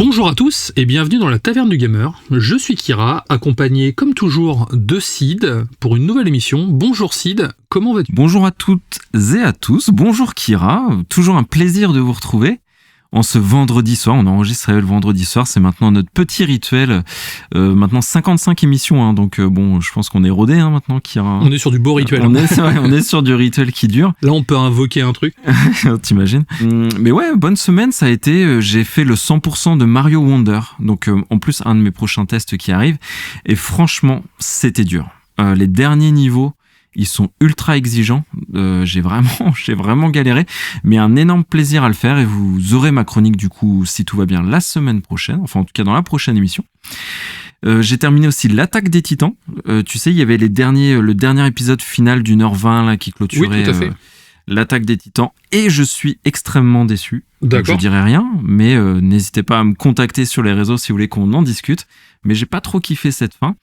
Bonjour à tous et bienvenue dans la Taverne du Gamer. Je suis Kira, accompagné comme toujours de Sid pour une nouvelle émission. Bonjour Sid, comment vas-tu ? Bonjour à toutes et à tous, bonjour Kira, toujours un plaisir de vous retrouver en ce vendredi soir. On enregistre le vendredi soir, c'est maintenant notre petit rituel. Maintenant 55 émissions, donc bon, je pense qu'on est rodé maintenant, Kira. On est sur du beau rituel. On est sur du rituel qui dure. Là, on peut invoquer un truc. T'imagines ? Mais ouais, bonne semaine, ça a été. J'ai fait le 100% de Mario Wonder, donc en plus un de mes prochains tests qui arrive. Et franchement, c'était dur. Les derniers niveaux, ils sont ultra exigeants. J'ai vraiment galéré, mais un énorme plaisir à le faire. Et vous aurez ma chronique du coup, si tout va bien, la semaine prochaine. Enfin, en tout cas, dans la prochaine émission. J'ai terminé aussi l'Attaque des Titans. Tu sais, il y avait le dernier épisode final d'1h20 là qui clôturait. Oui, tout à fait. L'Attaque des Titans. Et je suis extrêmement déçu. D'accord. Donc, je dirais rien, mais n'hésitez pas à me contacter sur les réseaux si vous voulez qu'on en discute. Mais j'ai pas trop kiffé cette fin.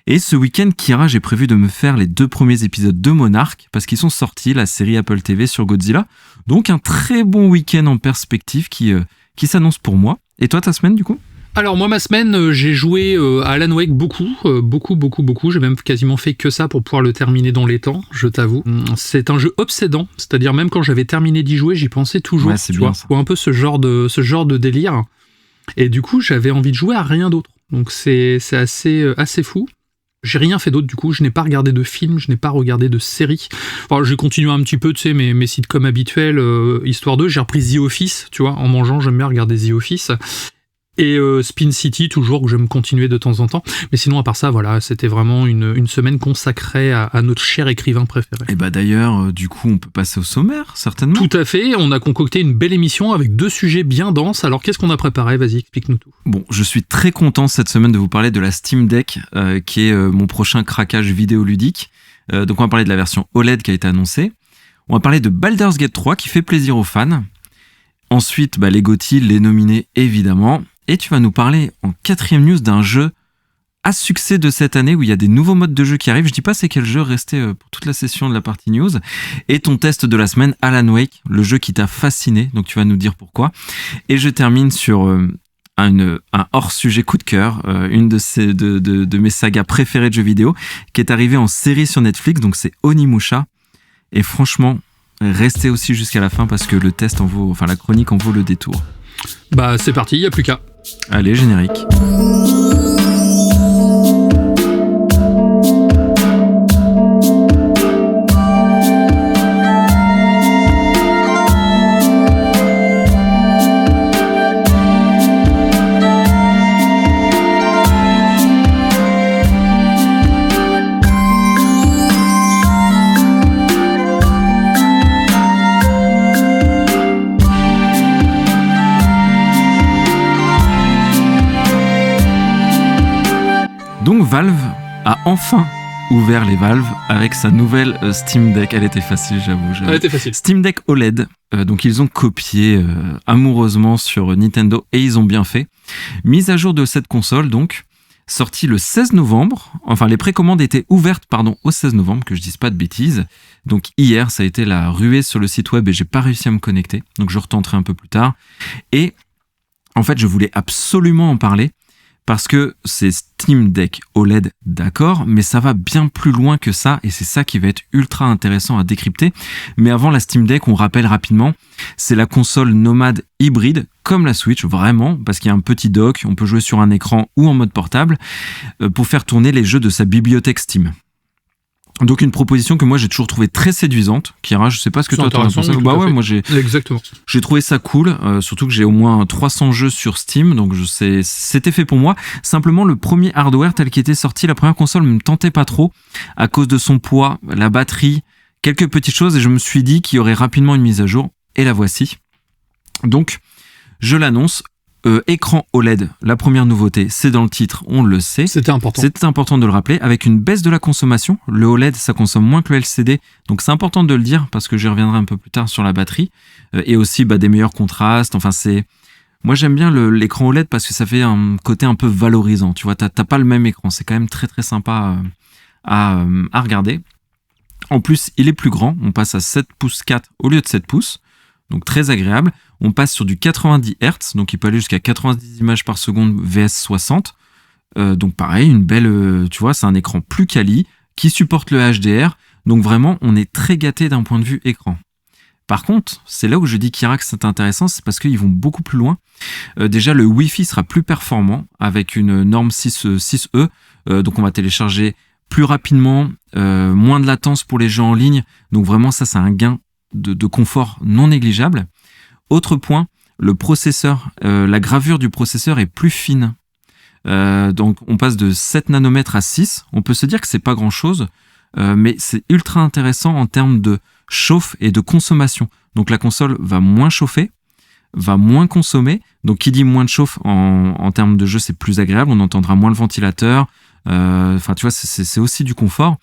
Et ce week-end, Kira, j'ai prévu de me faire les 2 premiers épisodes de Monarch, parce qu'ils sont sortis, la série Apple TV sur Godzilla. Donc un très bon week-end en perspective qui s'annonce pour moi. Et toi, ta semaine, du coup ? Alors moi, ma semaine, j'ai joué à Alan Wake beaucoup. J'ai même quasiment fait que ça pour pouvoir le terminer dans les temps, je t'avoue. C'est un jeu obsédant, c'est-à-dire même quand j'avais terminé d'y jouer, j'y pensais toujours. Ouais, c'est bien ça. Ou un peu ce genre de délire. Et du coup, j'avais envie de jouer à rien d'autre. Donc c'est assez fou. J'ai rien fait d'autre du coup, je n'ai pas regardé de films, je n'ai pas regardé de séries. Enfin, j'ai continué un petit peu, tu sais, mes sitcoms habituels, histoire de. J'ai repris The Office, tu vois, en mangeant, j'aime bien regarder The Office. Et Spin City, toujours, que j'aime continuer de temps en temps. Mais sinon, à part ça, voilà, c'était vraiment une semaine consacrée à notre cher écrivain préféré. Et bah d'ailleurs, du coup, on peut passer au sommaire, certainement. Tout à fait, on a concocté une belle émission avec 2 sujets bien denses. Alors, qu'est-ce qu'on a préparé ? Vas-y, explique-nous tout. Bon, je suis très content cette semaine de vous parler de la Steam Deck, qui est mon prochain craquage vidéoludique. Donc, on va parler de la version OLED qui a été annoncée. On va parler de Baldur's Gate 3, qui fait plaisir aux fans. Ensuite, les GOTY, les nominés, évidemment. Et tu vas nous parler en 4e news d'un jeu à succès de cette année où il y a des nouveaux modes de jeu qui arrivent. Je dis pas c'est quel jeu, restez pour toute la session de la partie news. Et ton test de la semaine, Alan Wake, le jeu qui t'a fasciné, donc tu vas nous dire pourquoi. Et je termine sur un hors-sujet coup de cœur, une de mes sagas préférées de jeux vidéo, qui est arrivée en série sur Netflix, donc c'est Onimusha. Et franchement, restez aussi jusqu'à la fin parce que la chronique en vaut le détour. Bah c'est parti, y a plus qu'à. Allez, générique. Donc Valve a enfin ouvert les valves avec sa nouvelle Steam Deck. Elle était facile, j'avoue. Elle était facile. Steam Deck OLED. Donc ils ont copié amoureusement sur Nintendo et ils ont bien fait. Mise à jour de cette console, donc, sortie le 16 novembre. Enfin, les précommandes étaient ouvertes, au 16 novembre, que je dise pas de bêtises. Donc hier, ça a été la ruée sur le site web et j'ai pas réussi à me connecter. Donc je retenterai un peu plus tard. Et en fait, je voulais absolument en parler. Parce que c'est Steam Deck OLED, d'accord, mais ça va bien plus loin que ça, et c'est ça qui va être ultra intéressant à décrypter. Mais avant la Steam Deck, on rappelle rapidement, c'est la console nomade hybride, comme la Switch, vraiment, parce qu'il y a un petit dock, on peut jouer sur un écran ou en mode portable, pour faire tourner les jeux de sa bibliothèque Steam. Donc une proposition que moi j'ai toujours trouvée très séduisante. Kira, je sais pas ce que toi t'en as pensé. Bah ouais, moi Exactement. J'ai trouvé ça cool, surtout que j'ai au moins 300 jeux sur Steam, donc c'était fait pour moi. Simplement le premier hardware tel qu'il était sorti, la première console me tentait pas trop à cause de son poids, la batterie, quelques petites choses, et je me suis dit qu'il y aurait rapidement une mise à jour, et la voici. Donc je l'annonce. Écran OLED, la première nouveauté, c'est dans le titre, on le sait. C'était important De le rappeler, avec une baisse de la consommation. Le OLED, ça consomme moins que le LCD, donc c'est important de le dire, parce que j'y reviendrai un peu plus tard sur la batterie. Et aussi des meilleurs contrastes, Moi j'aime bien l'écran OLED parce que ça fait un côté un peu valorisant, tu vois, t'as pas le même écran, c'est quand même très très sympa à regarder. En plus, il est plus grand, on passe à 7 pouces 4 au lieu de 7 pouces. donc très agréable. On passe sur du 90 Hz, donc il peut aller jusqu'à 90 images par seconde vs 60. Donc pareil, une belle, tu vois, c'est un écran plus quali qui supporte le HDR. Donc vraiment, on est très gâté d'un point de vue écran. Par contre, c'est là où je dis qu'Irax c'est intéressant, c'est parce qu'ils vont beaucoup plus loin. Déjà, le Wi-Fi sera plus performant avec une norme 6E. Donc on va télécharger plus rapidement, moins de latence pour les jeux en ligne. Donc vraiment, ça, c'est un gain de confort non négligeable. Autre point, le processeur, la gravure du processeur est plus fine. Donc on passe de 7 nanomètres à 6. On peut se dire que c'est pas grand-chose, mais c'est ultra intéressant en termes de chauffe et de consommation. Donc la console va moins chauffer, va moins consommer. Donc qui dit moins de chauffe en termes de jeu, c'est plus agréable. On entendra moins le ventilateur. Enfin, tu vois, c'est aussi du confort.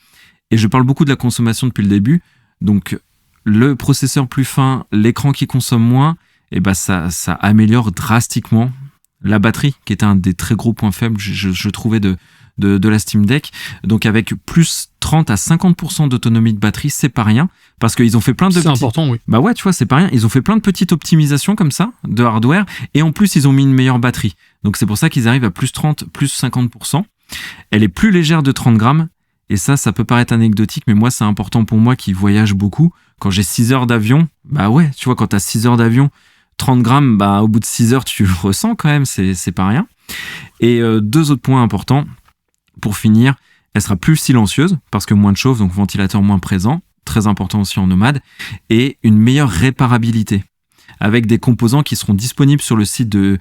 Et je parle beaucoup de la consommation depuis le début. Donc le processeur plus fin, l'écran qui consomme moins, et ben ça améliore drastiquement la batterie, qui était un des très gros points faibles, je trouvais, de la Steam Deck. Donc avec plus 30 à 50% d'autonomie de batterie, c'est pas rien, parce qu'ils ont fait plein de c'est important, oui. Bah ouais, tu vois, c'est pas rien. Ils ont fait plein de petites optimisations comme ça, de hardware, et en plus, ils ont mis une meilleure batterie. Donc c'est pour ça qu'ils arrivent à plus 30, plus 50%. Elle est plus légère de 30 grammes, et ça peut paraître anecdotique, mais moi, c'est important pour moi qui voyage beaucoup. Quand j'ai 6 heures d'avion, bah ouais, tu vois, quand t'as 6 heures d'avion, 30 grammes, bah au bout de 6 heures, tu le ressens quand même, c'est pas rien. Et deux autres points importants. Pour finir, elle sera plus silencieuse, parce que moins de chauffe, donc ventilateur moins présent, très important aussi en nomade, et une meilleure réparabilité, avec des composants qui seront disponibles sur le site de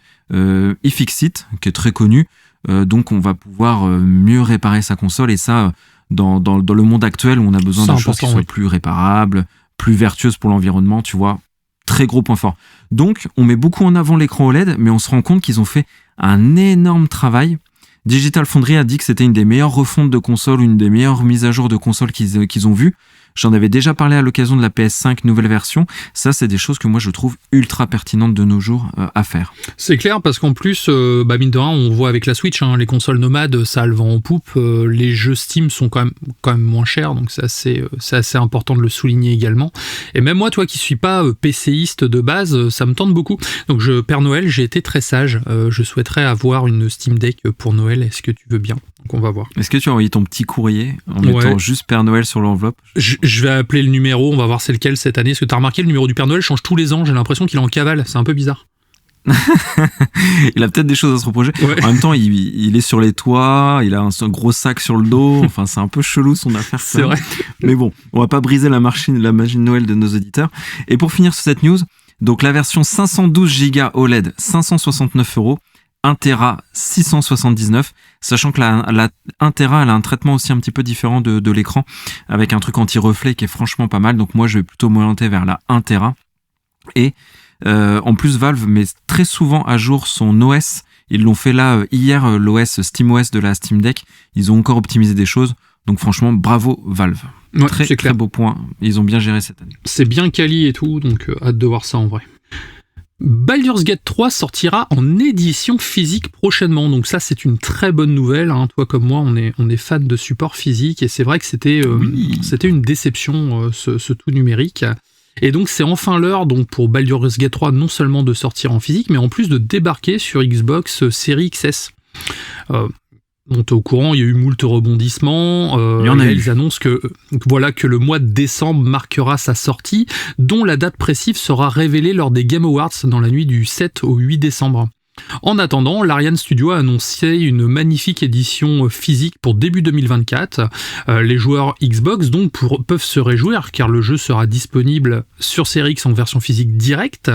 iFixit, qui est très connu. Donc on va pouvoir mieux réparer sa console, et ça, dans le monde actuel où on a besoin de choses qui soient plus réparables, plus vertueuses pour l'environnement, tu vois, très gros point fort. Donc on met beaucoup en avant l'écran OLED, mais on se rend compte qu'ils ont fait un énorme travail. Digital Foundry a dit que c'était une des meilleures refontes de consoles, une des meilleures mises à jour de consoles qu'ils ont vues. J'en avais déjà parlé à l'occasion de la PS5 nouvelle version. Ça, c'est des choses que moi, je trouve ultra pertinentes de nos jours à faire. C'est clair, parce qu'en plus, mine de rien, on voit avec la Switch, hein, les consoles nomades, ça a le vent en poupe. Les jeux Steam sont quand même moins chers, donc c'est assez important de le souligner également. Et même moi, toi qui suis pas PCiste de base, ça me tente beaucoup. Donc, Père Noël, j'ai été très sage. Je souhaiterais avoir une Steam Deck pour Noël. Est-ce que tu veux bien ? Donc on va voir. Est-ce que tu as envoyé ton petit courrier en mettant juste Père Noël sur l'enveloppe ? Je vais appeler le numéro, on va voir c'est lequel cette année. Est-ce que tu as remarqué, le numéro du Père Noël change tous les ans. J'ai l'impression qu'il est en cavale, c'est un peu bizarre. Il a peut-être des choses à se reprocher. Ouais. En même temps, il est sur les toits, il a un gros sac sur le dos. Enfin, c'est un peu chelou son affaire. C'est vrai. Mais bon, on va pas briser la magie de Noël de nos auditeurs. Et pour finir sur cette news, donc la version 512 Go OLED, 569 €. 1 Tera 679, sachant que la 1 Tera elle a un traitement aussi un petit peu différent de l'écran, avec un truc anti-reflet qui est franchement pas mal. Donc moi je vais plutôt m'orienter vers la 1 Tera. Et en plus Valve met très souvent à jour son OS. Ils l'ont fait là hier, l'OS SteamOS de la Steam Deck. Ils ont encore optimisé des choses. Donc franchement bravo Valve. Ouais, très beau point. Ils ont bien géré cette année. C'est bien quali et tout, donc hâte de voir ça en vrai. Baldur's Gate 3 sortira en édition physique prochainement, donc ça c'est une très bonne nouvelle, hein. Toi comme moi on est fan de support physique, et c'est vrai que c'était une déception ce tout numérique, et donc c'est enfin l'heure donc pour Baldur's Gate 3 non seulement de sortir en physique, mais en plus de débarquer sur Xbox Series XS. On est au courant, il y a eu moult rebondissements. Ils annoncent que le mois de décembre marquera sa sortie, dont la date précise sera révélée lors des Game Awards dans la nuit du 7 au 8 décembre. En attendant, l'Ariane Studio a annoncé une magnifique édition physique pour début 2024. Les joueurs Xbox donc peuvent se réjouir, car le jeu sera disponible sur Series X en version physique directe,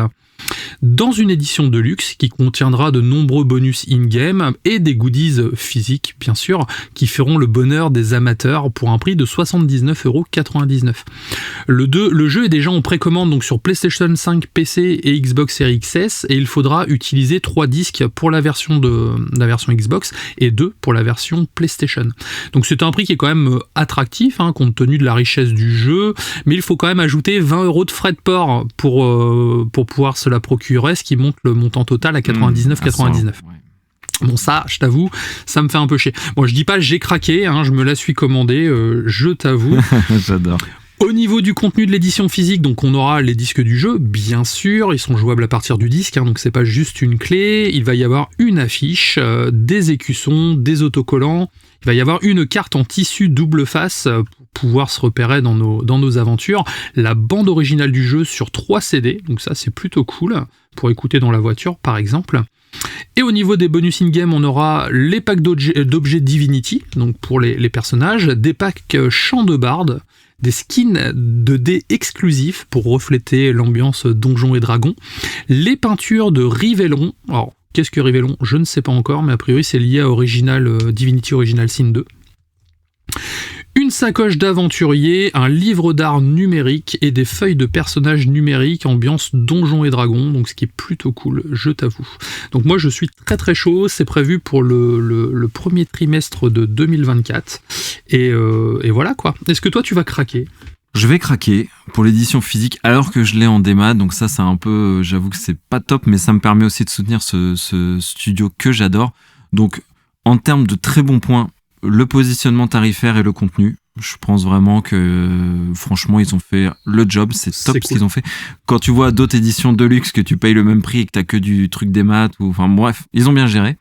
dans une édition de luxe qui contiendra de nombreux bonus in-game et des goodies physiques, bien sûr, qui feront le bonheur des amateurs pour un prix de 79,99 €. Le jeu est déjà en précommande donc sur PlayStation 5, PC et Xbox Series XS, et il faudra utiliser 3 disques pour la version Xbox et 2 pour la version PlayStation. Donc c'est un prix qui est quand même attractif, hein, compte tenu de la richesse du jeu, mais il faut quand même ajouter 20 € de frais de port pour pouvoir se la procurer, ce qui monte le montant total à 99,99 €. Bon, ça, je t'avoue, ça me fait un peu chier. Bon, je dis pas j'ai craqué, hein, je me la suis commandé, je t'avoue. J'adore. Au niveau du contenu de l'édition physique, donc on aura les disques du jeu, bien sûr, ils sont jouables à partir du disque, donc c'est pas juste une clé, il va y avoir une affiche, des écussons, des autocollants, il va y avoir une carte en tissu double face pour pouvoir se repérer dans nos aventures, la bande originale du jeu sur 3 CD, donc ça c'est plutôt cool, pour écouter dans la voiture par exemple. Et au niveau des bonus in-game, on aura les packs d'objets Divinity, donc pour les personnages, des packs Chants de Barde, des skins de dés exclusifs pour refléter l'ambiance Donjons et Dragons, les peintures de Rivellon. Alors, qu'est-ce que Rivellon ? Je ne sais pas encore, mais a priori c'est lié à Divinity Original Sin 2. Une sacoche d'aventurier, un livre d'art numérique et des feuilles de personnages numériques ambiance Donjons et Dragons, donc ce qui est plutôt cool, je t'avoue. Donc moi je suis très très chaud, c'est prévu pour le premier trimestre de 2024, et voilà quoi. Est-ce que toi tu vas craquer ? Je vais craquer pour l'édition physique alors que je l'ai en démat, donc ça c'est un peu, j'avoue que c'est pas top, mais ça me permet aussi de soutenir ce studio que j'adore. Donc en termes de très bons points, le positionnement tarifaire et le contenu, je pense vraiment que franchement ils ont fait le job, c'est top ce qu'ils ont fait. Quand tu vois d'autres éditions de luxe que tu payes le même prix et que t'as que du truc des maths, enfin bref, ils ont bien géré.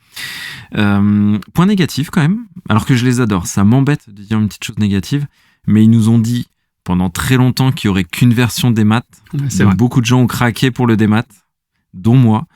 Point négatif quand même, alors que je les adore, ça m'embête de dire une petite chose négative, mais ils nous ont dit pendant très longtemps qu'il y aurait qu'une version des maths. C'est vrai. Beaucoup de gens ont craqué pour le démat, dont moi.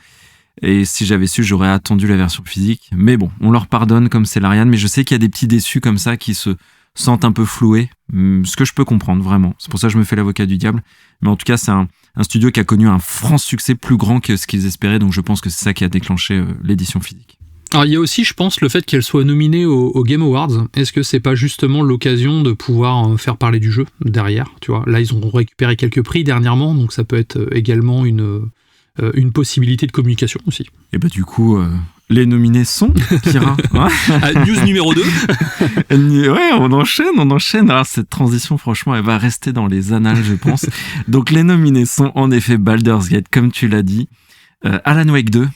Et si j'avais su, j'aurais attendu la version physique. Mais bon, on leur pardonne comme c'est l'Ariane. Mais je sais qu'il y a des petits déçus comme ça qui se sentent un peu floués. Ce que je peux comprendre, vraiment. C'est pour ça que je me fais l'avocat du diable. Mais en tout cas, c'est un studio qui a connu un franc succès plus grand que ce qu'ils espéraient. Donc je pense que c'est ça qui a déclenché l'édition physique. Alors il y a aussi, je pense, le fait qu'elle soit nominée aux Game Awards. Est-ce que c'est pas justement l'occasion de pouvoir faire parler du jeu derrière, tu vois ? Là, ils ont récupéré quelques prix dernièrement, donc ça peut être également une possibilité de communication aussi. Et bah du coup, les nominés sont Kira. News numéro 2. Ouais, on enchaîne. Alors cette transition, franchement, elle va rester dans les annales, je pense. Donc les nominés sont en effet Baldur's Gate, comme tu l'as dit, Alan Wake 2.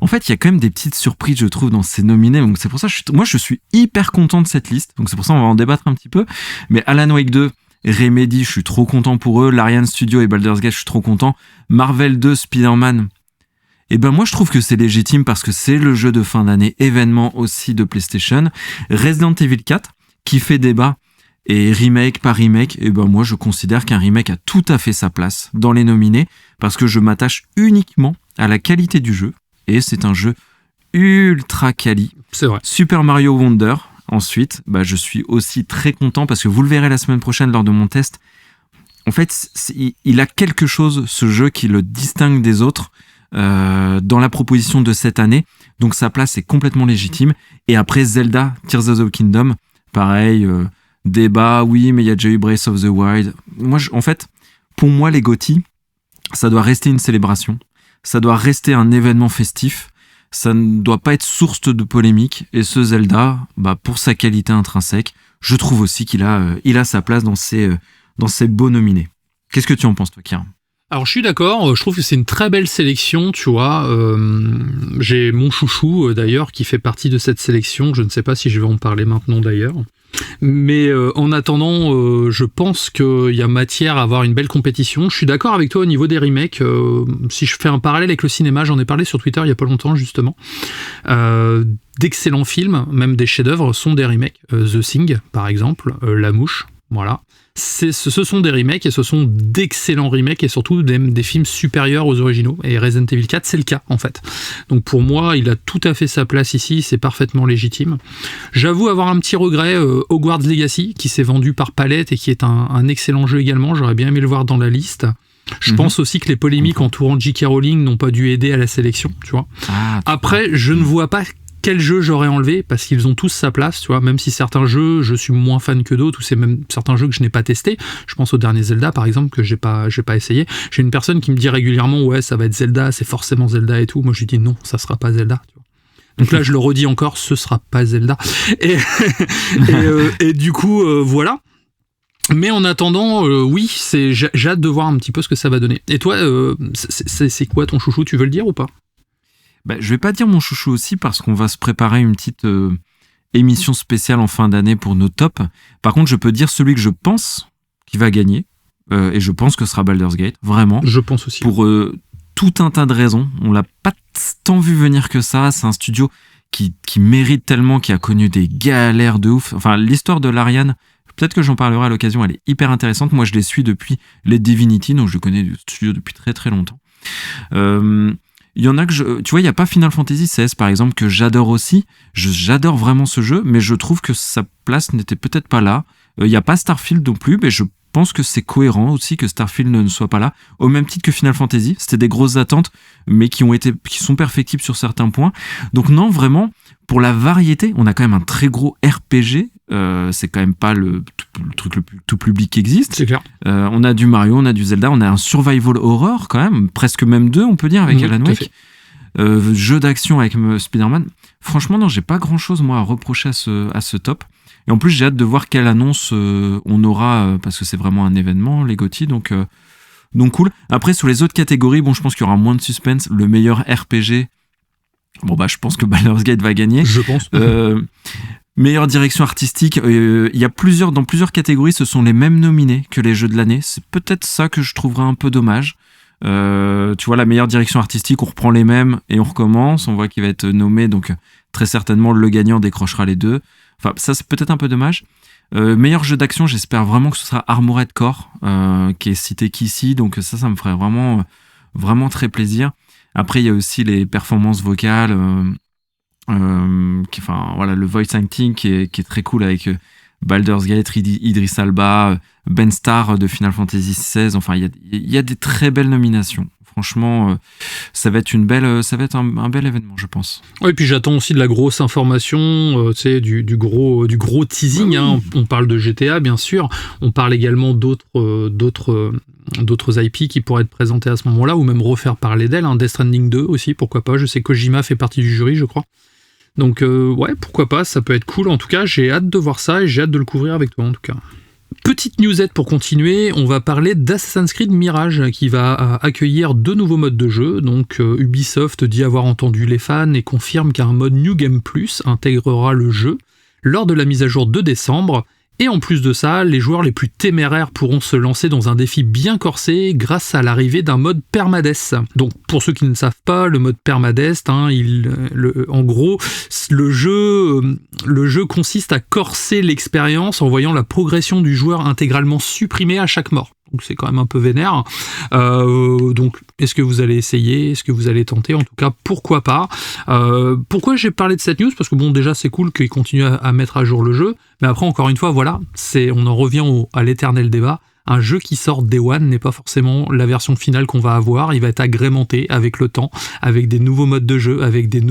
En fait, il y a quand même des petites surprises, je trouve, dans ces nominés. Donc c'est pour ça que moi je suis hyper content de cette liste. Donc c'est pour ça qu'on va en débattre un petit peu. Mais Alan Wake 2, Remedy, je suis trop content pour eux. Larian Studio et Baldur's Gate, je suis trop content. Marvel 2, Spider-Man. Et ben moi je trouve que c'est légitime parce que c'est le jeu de fin d'année, événement aussi de PlayStation. Resident Evil 4, qui fait débat, et remake par remake, et ben moi je considère qu'un remake a tout à fait sa place dans les nominés parce que je m'attache uniquement à la qualité du jeu. Et c'est un jeu ultra quali. C'est vrai. Super Mario Wonder. Ensuite, je suis aussi très content parce que vous le verrez la semaine prochaine lors de mon test. En fait, il a quelque chose, ce jeu, qui le distingue des autres dans la proposition de cette année. Donc sa place est complètement légitime. Et après Zelda, Tears of the Kingdom, pareil, débat, oui, mais il y a déjà eu Breath of the Wild. Moi, en fait, pour moi, les GOTY, ça doit rester une célébration. Ça doit rester un événement festif, ça ne doit pas être source de polémique, et ce Zelda, pour sa qualité intrinsèque, je trouve aussi qu'il a sa place dans ces beaux nominés. Qu'est-ce que tu en penses, toi, Kieran ? Alors je suis d'accord, je trouve que c'est une très belle sélection, tu vois. J'ai mon chouchou d'ailleurs qui fait partie de cette sélection, je ne sais pas si je vais en parler maintenant d'ailleurs. Mais en attendant, je pense qu'il y a matière à avoir une belle compétition. Je suis d'accord avec toi au niveau des remakes. Si je fais un parallèle avec le cinéma, j'en ai parlé sur Twitter il y a pas longtemps justement. D'excellents films, même des chefs-d'œuvre, sont des remakes. The Thing, par exemple, La Mouche, voilà. Ce sont des remakes et ce sont d'excellents remakes et surtout des films supérieurs aux originaux. Et Resident Evil 4, c'est le cas en fait. Donc pour moi, il a tout à fait sa place ici, c'est parfaitement légitime. J'avoue avoir un petit regret, Hogwarts Legacy, qui s'est vendu par Palette et qui est un excellent jeu également. J'aurais bien aimé le voir dans la liste. Je pense aussi que les polémiques entourant J.K. Rowling n'ont pas dû aider à la sélection, tu vois. Après, je ne vois pas quel jeu j'aurais enlevé parce qu'ils ont tous sa place, tu vois, même si certains jeux je suis moins fan que d'autres ou c'est même certains jeux que je n'ai pas testé. Je pense au dernier Zelda par exemple que j'ai pas essayé. J'ai une personne qui me dit régulièrement ouais ça va être Zelda, c'est forcément Zelda et tout. Moi je lui dis non, ça sera pas Zelda, tu vois. Donc là je le redis encore, ce sera pas Zelda. Et du coup voilà. Mais en attendant, oui, j'ai hâte de voir un petit peu ce que ça va donner. Et toi, c'est quoi ton chouchou, tu veux le dire ou pas ? Je vais pas dire mon chouchou aussi parce qu'on va se préparer une petite émission spéciale en fin d'année pour nos tops. Par contre, je peux dire celui que je pense qui va gagner. Et je pense que ce sera Baldur's Gate, vraiment. Je pense aussi. Pour tout un tas de raisons. On l'a pas tant vu venir que ça. C'est un studio qui mérite tellement, qui a connu des galères de ouf. Enfin, l'histoire de Larian, peut-être que j'en parlerai à l'occasion, elle est hyper intéressante. Moi, je les suis depuis les Divinity, donc je connais le studio depuis très très longtemps. Il y en a que tu vois, il n'y a pas Final Fantasy XVI par exemple que j'adore aussi. J'adore vraiment ce jeu, mais je trouve que sa place n'était peut-être pas là. Il n'y a pas Starfield non plus, mais je pense que c'est cohérent aussi que Starfield ne soit pas là, au même titre que Final Fantasy. C'était des grosses attentes, mais qui sont perfectibles sur certains points. Donc non, vraiment, pour la variété, on a quand même un très gros RPG. C'est quand même pas le truc le plus tout public qui existe. C'est clair. On a du Mario, on a du Zelda, on a un survival horror quand même, presque même 2 on peut dire avec Alan Wake. Jeu d'action avec Spider-Man. Franchement non, j'ai pas grand chose moi à reprocher à ce top. Et en plus j'ai hâte de voir quelle annonce on aura parce que c'est vraiment un événement les GOTY donc cool. Après sur les autres catégories, bon je pense qu'il y aura moins de suspense. Le meilleur RPG, bon bah je pense que Baldur's Gate va gagner. Je pense. Meilleure direction artistique, il y a dans plusieurs catégories, ce sont les mêmes nominés que les jeux de l'année. C'est peut-être ça que je trouverais un peu dommage. Tu vois, la meilleure direction artistique, on reprend les mêmes et on recommence. On voit qu'il va être nommé, donc très certainement le gagnant décrochera les deux. Enfin, ça c'est peut-être un peu dommage. Meilleur jeu d'action, j'espère vraiment que ce sera Armored Core, qui est cité qu'ici, donc ça me ferait vraiment, vraiment très plaisir. Après, il y a aussi les performances vocales. Le voice acting qui est très cool avec Baldur's Gate, Idris Elba, Ben Starr de Final Fantasy XVI. Enfin, il y a des très belles nominations. Franchement, ça va être un bel événement, je pense. Oui, et puis j'attends aussi de la grosse information, du gros teasing. Hein. On parle de GTA, bien sûr. On parle également d'autres IP qui pourraient être présentés à ce moment-là, ou même refaire parler d'elles. Death Stranding 2 aussi, pourquoi pas. Je sais que Kojima fait partie du jury, je crois. Donc ouais, pourquoi pas, ça peut être cool. En tout cas, j'ai hâte de voir ça et j'ai hâte de le couvrir avec toi en tout cas. Petite newsette pour continuer, on va parler d'Assassin's Creed Mirage qui va accueillir 2 nouveaux modes de jeu. Donc Ubisoft dit avoir entendu les fans et confirme qu'un mode New Game Plus intégrera le jeu lors de la mise à jour de décembre. Et en plus de ça, les joueurs les plus téméraires pourront se lancer dans un défi bien corsé grâce à l'arrivée d'un mode permadeath. Donc pour ceux qui ne savent pas, le mode permadeath, en gros, le jeu consiste à corser l'expérience en voyant la progression du joueur intégralement supprimée à chaque mort. Donc c'est quand même un peu vénère. Donc est-ce que vous allez essayer ? Est-ce que vous allez tenter ? En tout cas, pourquoi pas ? Pourquoi j'ai parlé de cette news ? Parce que bon, déjà c'est cool qu'ils continuent à mettre à jour le jeu, mais après encore une fois, voilà, on en revient à l'éternel débat. Un jeu qui sort Day One n'est pas forcément la version finale qu'on va avoir. Il va être agrémenté avec le temps, avec des nouveaux modes de jeu, avec des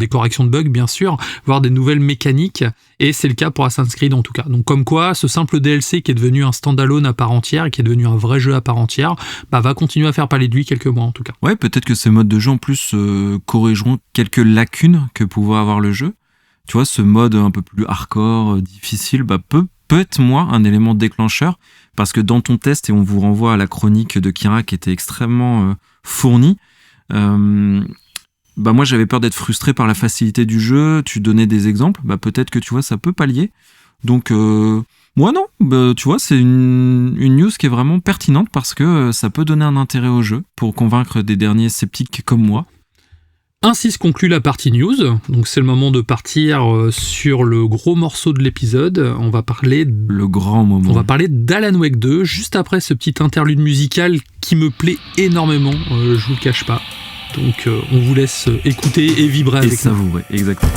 corrections de bugs bien sûr, voire des nouvelles mécaniques. Et c'est le cas pour Assassin's Creed en tout cas. Donc comme quoi, ce simple DLC qui est devenu un standalone à part entière et qui est devenu un vrai jeu à part entière, va continuer à faire parler de lui quelques mois en tout cas. Ouais, peut-être que ces modes de jeu en plus corrigeront quelques lacunes que pouvait avoir le jeu. Tu vois, ce mode un peu plus hardcore, difficile, peut être moins un élément déclencheur. Parce que dans ton test, et on vous renvoie à la chronique de Kira qui était extrêmement fournie, moi j'avais peur d'être frustré par la facilité du jeu, tu donnais des exemples, peut-être que tu vois ça peut pallier. Donc moi non, tu vois c'est une news qui est vraiment pertinente parce que ça peut donner un intérêt au jeu pour convaincre des derniers sceptiques comme moi. Ainsi se conclut la partie news, donc c'est le moment de partir sur le gros morceau de l'épisode. On va parler le grand moment. On va parler d'Alan Wake 2 juste après ce petit interlude musical qui me plaît énormément, je vous le cache pas. Donc on vous laisse écouter et vibrer avec nous. Et savourer, exactement.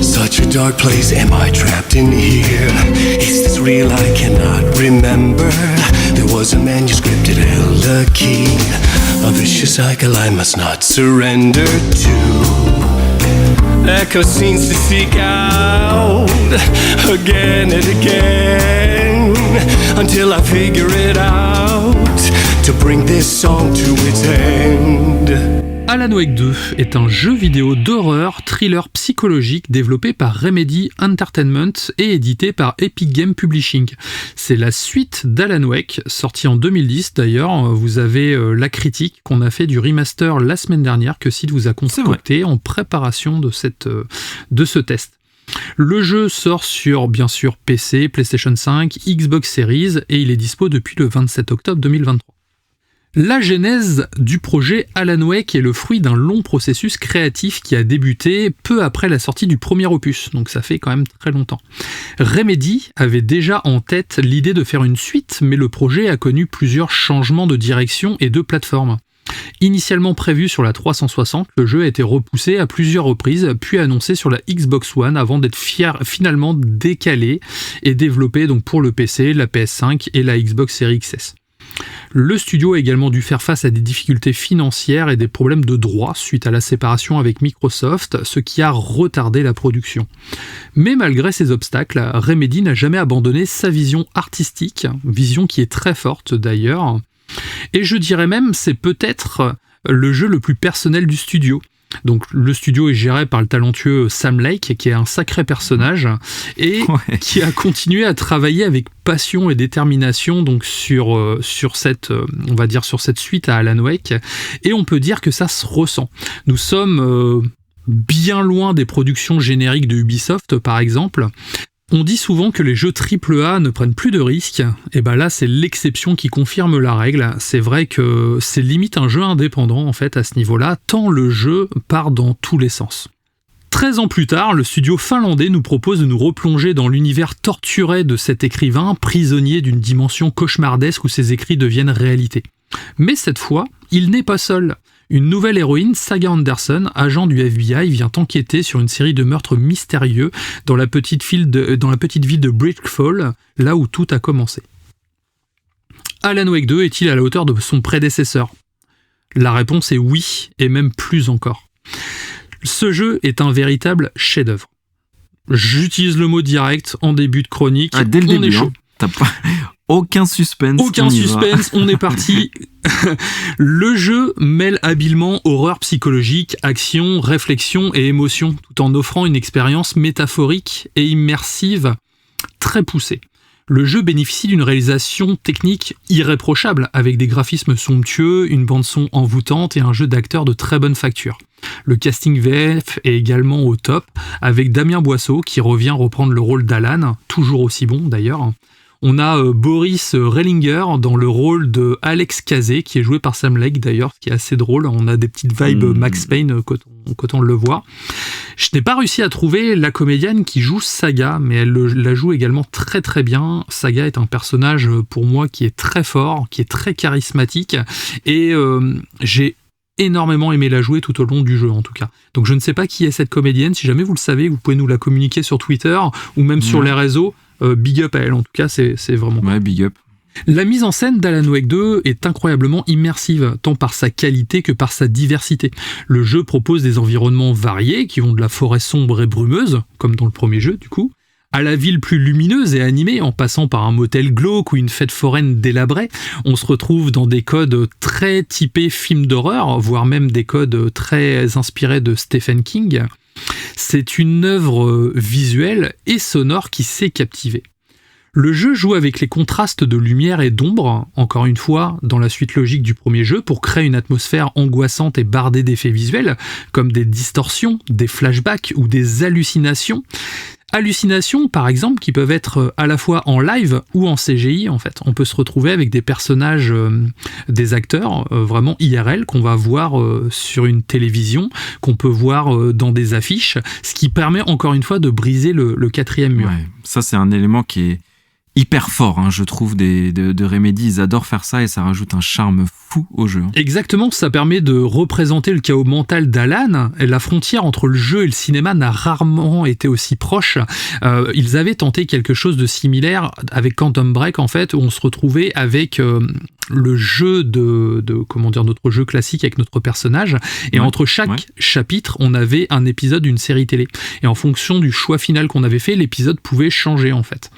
Such a dark place, am I trapped in here? Is this real? I cannot remember. There was a manuscript, it held a key. A vicious cycle I must not surrender to. Echo scenes to seek out again and again until I figure it out to bring this song to its end. Alan Wake 2 est un jeu vidéo d'horreur, thriller psychologique développé par Remedy Entertainment et édité par Epic Games Publishing. C'est la suite d'Alan Wake, sorti en 2010 d'ailleurs. Vous avez la critique qu'on a fait du remaster la semaine dernière que Sid vous a concocté en préparation de ce test. Le jeu sort sur, bien sûr, PC, PlayStation 5, Xbox Series et il est dispo depuis le 27 octobre 2023. La genèse du projet Alan Wake est le fruit d'un long processus créatif qui a débuté peu après la sortie du premier opus, donc ça fait quand même très longtemps. Remedy avait déjà en tête l'idée de faire une suite, mais le projet a connu plusieurs changements de direction et de plateforme. Initialement prévu sur la 360, le jeu a été repoussé à plusieurs reprises, puis annoncé sur la Xbox One avant d'être finalement décalé et développé donc pour le PC, la PS5 et la Xbox Series XS. Le studio a également dû faire face à des difficultés financières et des problèmes de droit suite à la séparation avec Microsoft, ce qui a retardé la production. Mais malgré ces obstacles, Remedy n'a jamais abandonné sa vision artistique, vision qui est très forte d'ailleurs. Et je dirais même, c'est peut-être le jeu le plus personnel du studio. Donc le studio est géré par le talentueux Sam Lake, qui est un sacré personnage, et qui a continué à travailler avec passion et détermination donc sur cette suite à Alan Wake. Et on peut dire que ça se ressent. Nous sommes bien loin des productions génériques de Ubisoft, par exemple. On dit souvent que les jeux AAA ne prennent plus de risques, et ben là c'est l'exception qui confirme la règle. C'est vrai que c'est limite un jeu indépendant en fait à ce niveau-là, tant le jeu part dans tous les sens. 13 ans plus tard, le studio finlandais nous propose de nous replonger dans l'univers torturé de cet écrivain, prisonnier d'une dimension cauchemardesque où ses écrits deviennent réalité. Mais cette fois, il n'est pas seul. Une nouvelle héroïne, Saga Anderson, agent du FBI, vient enquêter sur une série de meurtres mystérieux dans la petite ville de Brickfall, là où tout a commencé. Alan Wake 2 est-il à la hauteur de son prédécesseur ? La réponse est oui, et même plus encore. Ce jeu est un véritable chef-d'œuvre. J'utilise le mot direct en début de chronique. Dès le début, hein. T'as pas... Aucun suspense. On est parti. Le jeu mêle habilement horreur psychologique, action, réflexion et émotion, tout en offrant une expérience métaphorique et immersive très poussée. Le jeu bénéficie d'une réalisation technique irréprochable, avec des graphismes somptueux, une bande-son envoûtante et un jeu d'acteurs de très bonne facture. Le casting VF est également au top, avec Damien Boisseau qui revient reprendre le rôle d'Alan, toujours aussi bon d'ailleurs. On a Boris Rellinger dans le rôle de Alex Kazé, qui est joué par Sam Lake d'ailleurs, ce qui est assez drôle. On a des petites vibes Max Payne quand on le voit. Je n'ai pas réussi à trouver la comédienne qui joue Saga, mais elle la joue également très très bien. Saga est un personnage pour moi qui est très fort, qui est très charismatique, et j'ai énormément aimé la jouer tout au long du jeu en tout cas. Donc je ne sais pas qui est cette comédienne. Si jamais vous le savez, vous pouvez nous la communiquer sur Twitter ou même sur les réseaux. Big up à elle, en tout cas, c'est vraiment... Ouais, big up. La mise en scène d'Alan Wake 2 est incroyablement immersive, tant par sa qualité que par sa diversité. Le jeu propose des environnements variés, qui vont de la forêt sombre et brumeuse, comme dans le premier jeu du coup, à la ville plus lumineuse et animée, en passant par un motel glauque ou une fête foraine délabrée. On se retrouve dans des codes très typés films d'horreur, voire même des codes très inspirés de Stephen King. C'est une œuvre visuelle et sonore qui sait captiver. Le jeu joue avec les contrastes de lumière et d'ombre, encore une fois, dans la suite logique du premier jeu, pour créer une atmosphère angoissante et bardée d'effets visuels, comme des distorsions, des flashbacks ou des hallucinations. Hallucinations, par exemple, qui peuvent être à la fois en live ou en CGI, en fait. On peut se retrouver avec des personnages, des acteurs, vraiment IRL, qu'on va voir sur une télévision, qu'on peut voir dans des affiches, ce qui permet encore une fois de briser le quatrième mur. Ouais, ça, c'est un élément qui est hyper fort, hein, je trouve, de Remedy. Ils adorent faire ça et ça rajoute un charme fou au jeu. Exactement, ça permet de représenter le chaos mental d'Alan. La frontière entre le jeu et le cinéma n'a rarement été aussi proche. Ils avaient tenté quelque chose de similaire avec Quantum Break, en fait, où on se retrouvait avec le jeu notre jeu classique avec notre personnage. Et entre chaque chapitre, on avait un épisode d'une série télé. Et en fonction du choix final qu'on avait fait, l'épisode pouvait changer, en fait.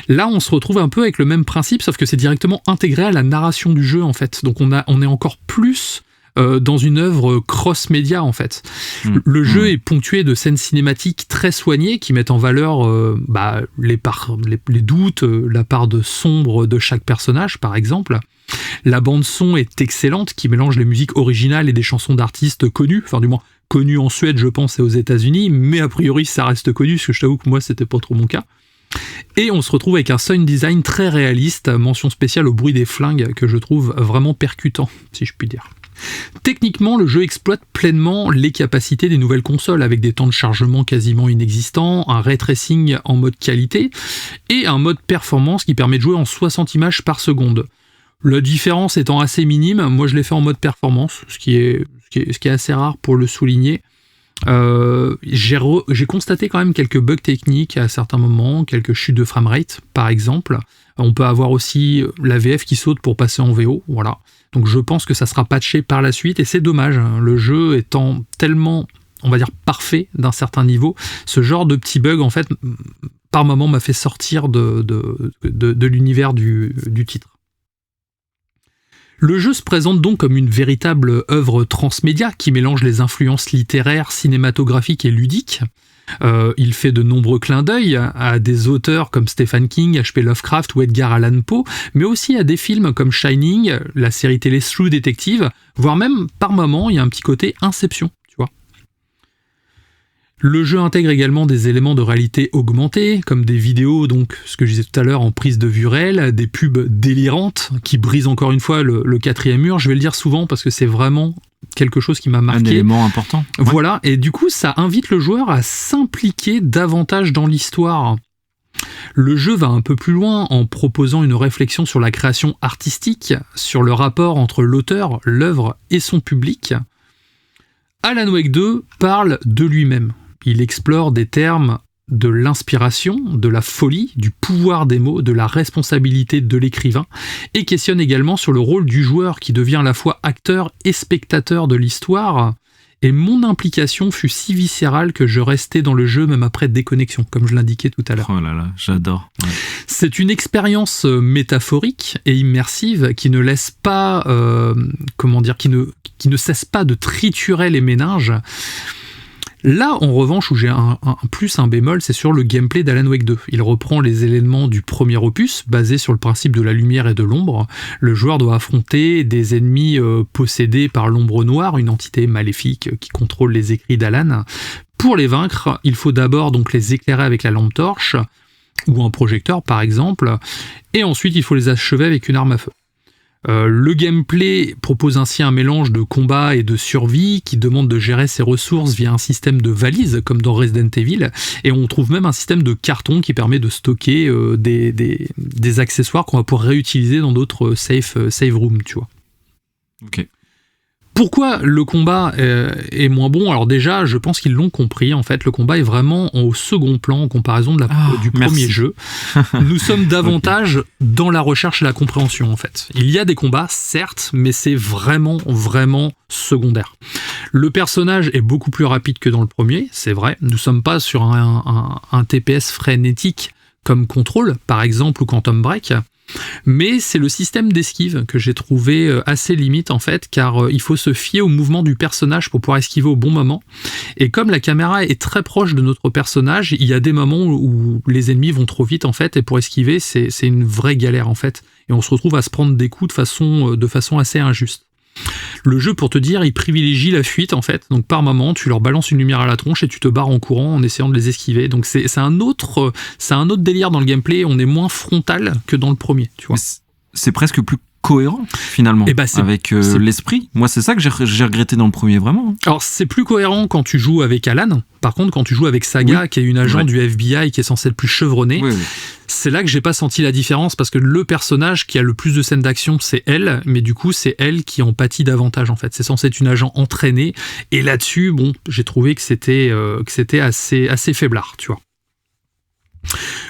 Là, on se retrouve un peu avec le même principe, sauf que c'est directement intégré à la narration du jeu, en fait. Donc on est encore plus dans une œuvre cross-média, en fait. Le jeu est ponctué de scènes cinématiques très soignées qui mettent en valeur les doutes, la part de sombre de chaque personnage, par exemple. La bande-son est excellente, qui mélange les musiques originales et des chansons d'artistes connus, enfin du moins connu en Suède, je pense, et aux États-Unis, mais a priori ça reste connu, parce que je t'avoue que moi c'était pas trop mon cas. Et on se retrouve avec un sound design très réaliste, mention spéciale au bruit des flingues que je trouve vraiment percutant, si je puis dire. Techniquement, le jeu exploite pleinement les capacités des nouvelles consoles, avec des temps de chargement quasiment inexistants, un ray tracing en mode qualité, et un mode performance qui permet de jouer en 60 images par seconde. La différence étant assez minime, moi je l'ai fait en mode performance, ce qui est assez rare pour le souligner. J'ai constaté quand même quelques bugs techniques à certains moments, quelques chutes de framerate par exemple. On peut avoir aussi la VF qui saute pour passer en VO, voilà. Donc je pense que ça sera patché par la suite et c'est dommage, hein. Le jeu étant tellement, on va dire, parfait d'un certain niveau, ce genre de petits bugs en fait par moment m'a fait sortir de l'univers du titre. Le jeu se présente donc comme une véritable œuvre transmédia qui mélange les influences littéraires, cinématographiques et ludiques. Il fait de nombreux clins d'œil à des auteurs comme Stephen King, H.P. Lovecraft ou Edgar Allan Poe, mais aussi à des films comme Shining, la série télé True Detective, voire même par moments il y a un petit côté Inception. Le jeu intègre également des éléments de réalité augmentée, comme des vidéos, donc ce que je disais tout à l'heure, en prise de vue réelle, des pubs délirantes qui brisent encore une fois le quatrième mur. Je vais le dire souvent parce que c'est vraiment quelque chose qui m'a marqué. Un élément important. Ouais. Voilà, et du coup ça invite le joueur à s'impliquer davantage dans l'histoire. Le jeu va un peu plus loin en proposant une réflexion sur la création artistique, sur le rapport entre l'auteur, l'œuvre et son public. Alan Wake 2 parle de lui-même. Il explore des termes de l'inspiration, de la folie, du pouvoir des mots, de la responsabilité de l'écrivain, et questionne également sur le rôle du joueur qui devient à la fois acteur et spectateur de l'histoire. Et mon implication fut si viscérale que je restais dans le jeu même après déconnexion, comme je l'indiquais tout à l'heure. Oh là là, j'adore. Ouais. C'est une expérience métaphorique et immersive qui ne laisse pas, qui ne cesse pas de triturer les méninges. Là, en revanche, où j'ai un bémol, c'est sur le gameplay d'Alan Wake 2. Il reprend les éléments du premier opus, basé sur le principe de la lumière et de l'ombre. Le joueur doit affronter des ennemis possédés par l'ombre noire, une entité maléfique qui contrôle les écrits d'Alan. Pour les vaincre, il faut d'abord donc les éclairer avec la lampe torche, ou un projecteur par exemple, et ensuite il faut les achever avec une arme à feu. Le gameplay propose ainsi un mélange de combat et de survie qui demande de gérer ses ressources via un système de valises comme dans Resident Evil, et on trouve même un système de carton qui permet de stocker des accessoires qu'on va pouvoir réutiliser dans d'autres save rooms, tu vois. Ok. Pourquoi le combat est moins bon ? Alors déjà, je pense qu'ils l'ont compris. En fait, le combat est vraiment au second plan en comparaison du premier jeu. Nous sommes davantage dans la recherche et la compréhension, en fait. Il y a des combats, certes, mais c'est vraiment, vraiment secondaire. Le personnage est beaucoup plus rapide que dans le premier, c'est vrai. Nous ne sommes pas sur un TPS frénétique comme Control, par exemple, ou Quantum Break. Mais c'est le système d'esquive que j'ai trouvé assez limite en fait, car il faut se fier au mouvement du personnage pour pouvoir esquiver au bon moment. Et comme la caméra est très proche de notre personnage, il y a des moments où les ennemis vont trop vite en fait, et pour esquiver, c'est une vraie galère en fait. Et on se retrouve à se prendre des coups de façon assez injuste. Le jeu, pour te dire, il privilégie la fuite en fait, donc par moment tu leur balances une lumière à la tronche et tu te barres en courant en essayant de les esquiver, donc c'est un autre délire dans le gameplay, on est moins frontal que dans le premier, tu vois. C'est presque plus cohérent finalement avec l'esprit. Moi c'est ça que j'ai regretté dans le premier vraiment. Alors c'est plus cohérent quand tu joues avec Alan, par contre quand tu joues avec Saga, qui est une agent du FBI qui est censée être plus chevronnée, c'est là que j'ai pas senti la différence, parce que le personnage qui a le plus de scènes d'action c'est elle, mais du coup c'est elle qui en pâtit davantage en fait. C'est censé être une agent entraînée, et là-dessus j'ai trouvé que c'était assez faiblard, tu vois.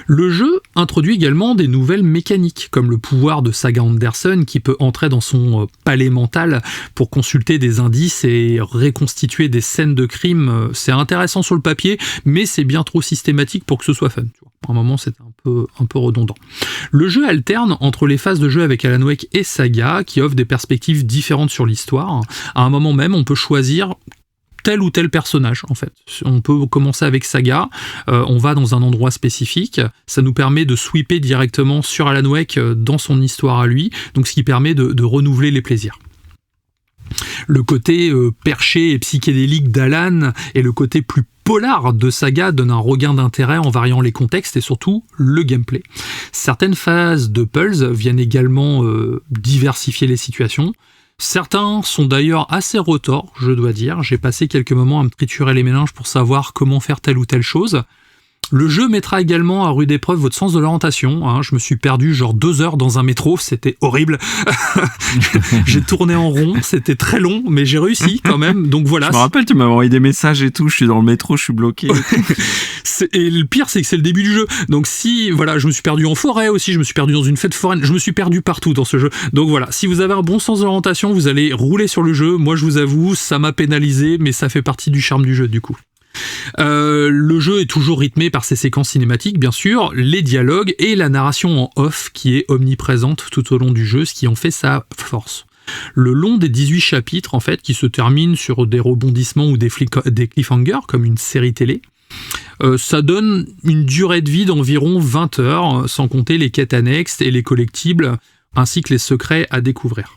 Le jeu introduit également des nouvelles mécaniques, comme le pouvoir de Saga Anderson qui peut entrer dans son palais mental pour consulter des indices et reconstituer des scènes de crime. C'est intéressant sur le papier, mais c'est bien trop systématique pour que ce soit fun. Tu vois. À un moment, c'est un peu redondant. Le jeu alterne entre les phases de jeu avec Alan Wake et Saga, qui offrent des perspectives différentes sur l'histoire. À un moment même, on peut choisir tel ou tel personnage en fait. On peut commencer avec Saga, on va dans un endroit spécifique, ça nous permet de sweeper directement sur Alan Wake dans son histoire à lui, donc ce qui permet de renouveler les plaisirs. le côté perché et psychédélique d'Alan et le côté plus polar de Saga donnent un regain d'intérêt en variant les contextes et surtout le gameplay. Certaines phases de Pulse viennent également diversifier les situations. Certains sont d'ailleurs assez retors, je dois dire. J'ai passé quelques moments à me triturer les méninges pour savoir comment faire telle ou telle chose. Le jeu mettra également à rude épreuve votre sens de l'orientation. Hein. Je me suis perdu genre 2 heures dans un métro, c'était horrible. J'ai tourné en rond, c'était très long, mais j'ai réussi quand même. Donc voilà. Je me rappelle, tu m'avais envoyé des messages et tout. Je suis dans le métro, je suis bloqué. Et le pire, c'est que c'est le début du jeu. Donc si, voilà, je me suis perdu en forêt aussi, je me suis perdu dans une fête foraine, je me suis perdu partout dans ce jeu. Donc voilà, si vous avez un bon sens de l'orientation, vous allez rouler sur le jeu. Moi, je vous avoue, ça m'a pénalisé, mais ça fait partie du charme du jeu du coup. Le jeu est toujours rythmé par ses séquences cinématiques, bien sûr, les dialogues et la narration en off qui est omniprésente tout au long du jeu, ce qui en fait sa force. Le long des 18 chapitres, en fait, qui se terminent sur des rebondissements ou des cliffhangers, comme une série télé, ça donne une durée de vie d'environ 20 heures, sans compter les quêtes annexes et les collectibles, ainsi que les secrets à découvrir.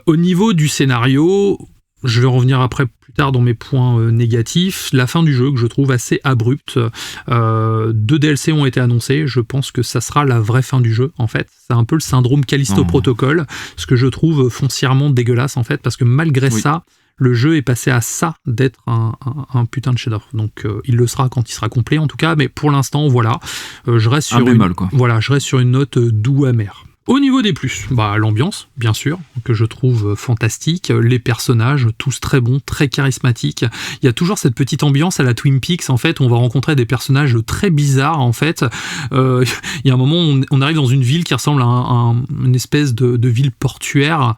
Au niveau du scénario, je vais revenir après plus tard dans mes points négatifs. La fin du jeu que je trouve assez abrupte. 2 DLC ont été annoncés. Je pense que ça sera la vraie fin du jeu en fait. C'est un peu le syndrome Callisto Protocol, ce que je trouve foncièrement dégueulasse en fait, parce que malgré ça, le jeu est passé à ça d'être un putain de chef-d'œuvre. Donc il le sera quand il sera complet en tout cas. Mais pour l'instant, voilà, je reste sur je reste sur une note doux amère. Au niveau des plus, l'ambiance, bien sûr, que je trouve fantastique, les personnages, tous très bons, très charismatiques. Il y a toujours cette petite ambiance à la Twin Peaks, en fait, où on va rencontrer des personnages très bizarres, en fait. Il y a un moment où on arrive dans une ville qui ressemble à une espèce de ville portuaire,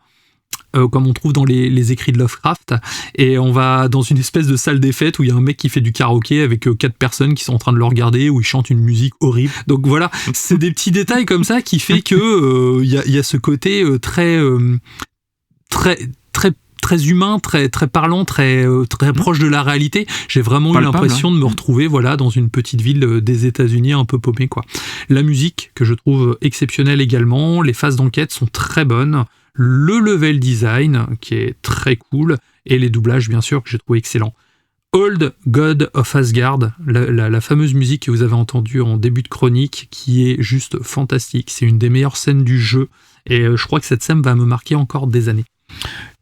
comme on trouve dans les écrits de Lovecraft, et on va dans une espèce de salle des fêtes où il y a un mec qui fait du karaoké avec 4 personnes qui sont en train de le regarder, où il chante une musique horrible. Donc voilà, c'est des petits détails comme ça qui fait que il y a ce côté très humain, très parlant, très proche de la réalité. J'ai vraiment eu l'impression de me retrouver dans une petite ville des États-Unis un peu paumée quoi. La musique que je trouve exceptionnelle également, les phases d'enquête sont très bonnes. Le level design qui est très cool et les doublages bien sûr que j'ai trouvé excellents. Old God of Asgard, la fameuse musique que vous avez entendue en début de chronique qui est juste fantastique, c'est une des meilleures scènes du jeu et je crois que cette scène va me marquer encore des années.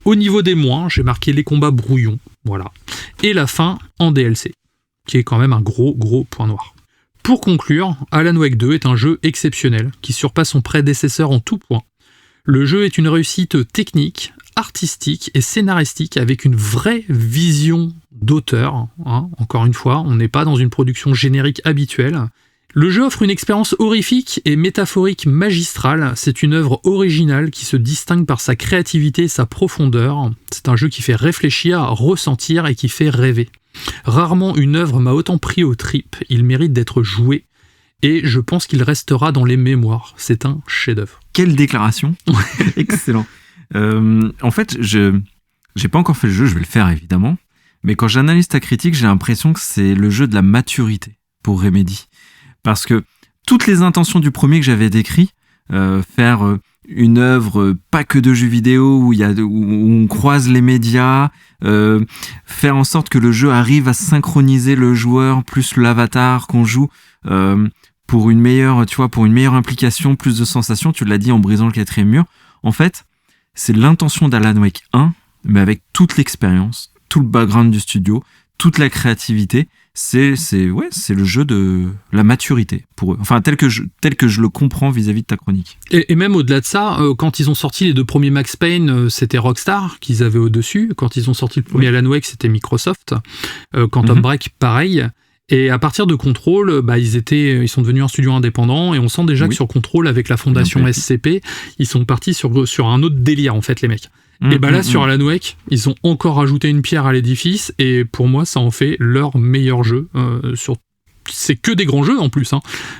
Au niveau des moins, j'ai marqué les combats brouillons, voilà, et la fin en DLC qui est quand même un gros point noir. Pour conclure, Alan Wake 2 est un jeu exceptionnel qui surpasse son prédécesseur en tout point. Le jeu est une réussite technique, artistique et scénaristique avec une vraie vision d'auteur. Encore une fois, on n'est pas dans une production générique habituelle. Le jeu offre une expérience horrifique et métaphorique magistrale. C'est une œuvre originale qui se distingue par sa créativité et sa profondeur. C'est un jeu qui fait réfléchir, ressentir et qui fait rêver. Rarement une œuvre m'a autant pris aux tripes. Il mérite d'être joué. Et je pense qu'il restera dans les mémoires. C'est un chef-d'œuvre. Quelle déclaration. Excellent. En fait, j'ai pas encore fait le jeu, je vais le faire évidemment. Mais quand j'analyse ta critique, j'ai l'impression que c'est le jeu de la maturité pour Remedy. Parce que toutes les intentions du premier que j'avais décrit, faire une œuvre pas que de jeux vidéo où on croise les médias, faire en sorte que le jeu arrive à synchroniser le joueur plus l'avatar qu'on joue, pour une meilleure implication, plus de sensations, tu l'as dit en brisant le 4e mur. En fait, c'est l'intention d'Alan Wake 1, mais avec toute l'expérience, tout le background du studio, toute la créativité. C'est le jeu de la maturité pour eux. Enfin, tel que je le comprends vis-à-vis de ta chronique. Et même au-delà de ça, quand ils ont sorti les 2 premiers Max Payne, c'était Rockstar qu'ils avaient au-dessus. Quand ils ont sorti le premier Alan Wake, c'était Microsoft. Quantum Break, pareil. Et à partir de Control, ils sont devenus un studio indépendant et on sent déjà que sur Control, avec la fondation SCP, ils sont partis sur un autre délire en fait les mecs. Et là sur Alan Wake, ils ont encore ajouté une pierre à l'édifice et pour moi ça en fait leur meilleur jeu. C'est que des grands jeux en plus,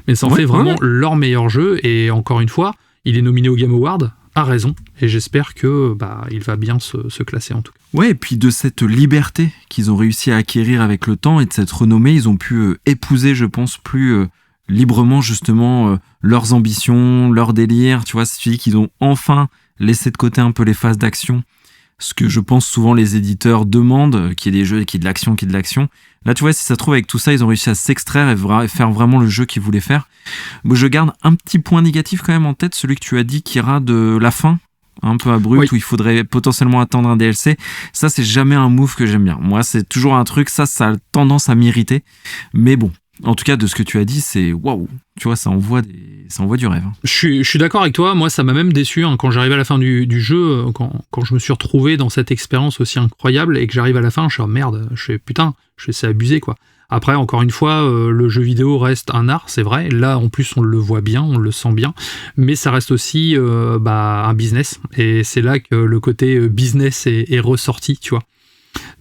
mais ça en fait vraiment leur meilleur jeu et encore une fois, il est nominé au Game Award. A raison, et j'espère que il va bien se classer en tout cas. Ouais, et puis de cette liberté qu'ils ont réussi à acquérir avec le temps et de cette renommée, ils ont pu épouser, je pense, plus librement justement leurs ambitions, leurs délires. Tu vois, c'est qu'ils ont enfin laissé de côté un peu les phases d'action, ce que je pense souvent les éditeurs demandent, qu'il y ait des jeux, qu'il y ait de l'action. Là, tu vois, si ça se trouve, avec tout ça, ils ont réussi à s'extraire et faire vraiment le jeu qu'ils voulaient faire. Moi, je garde un petit point négatif quand même en tête, celui que tu as dit, Kira, de la fin, un peu abrupt, où il faudrait potentiellement attendre un DLC. Ça, c'est jamais un move que j'aime bien. Moi, c'est toujours un truc, ça a tendance à m'irriter. Mais bon, en tout cas, de ce que tu as dit, c'est waouh. Tu vois, ça envoie du rêve. Je suis d'accord avec toi. Moi, ça m'a même déçu quand j'arrive à la fin du jeu, quand je me suis retrouvé dans cette expérience aussi incroyable et que j'arrive à la fin, je suis merde, c'est abusé quoi. Après, encore une fois, le jeu vidéo reste un art, c'est vrai. Là, en plus, on le voit bien, on le sent bien, mais ça reste aussi un business. Et c'est là que le côté business est ressorti, tu vois.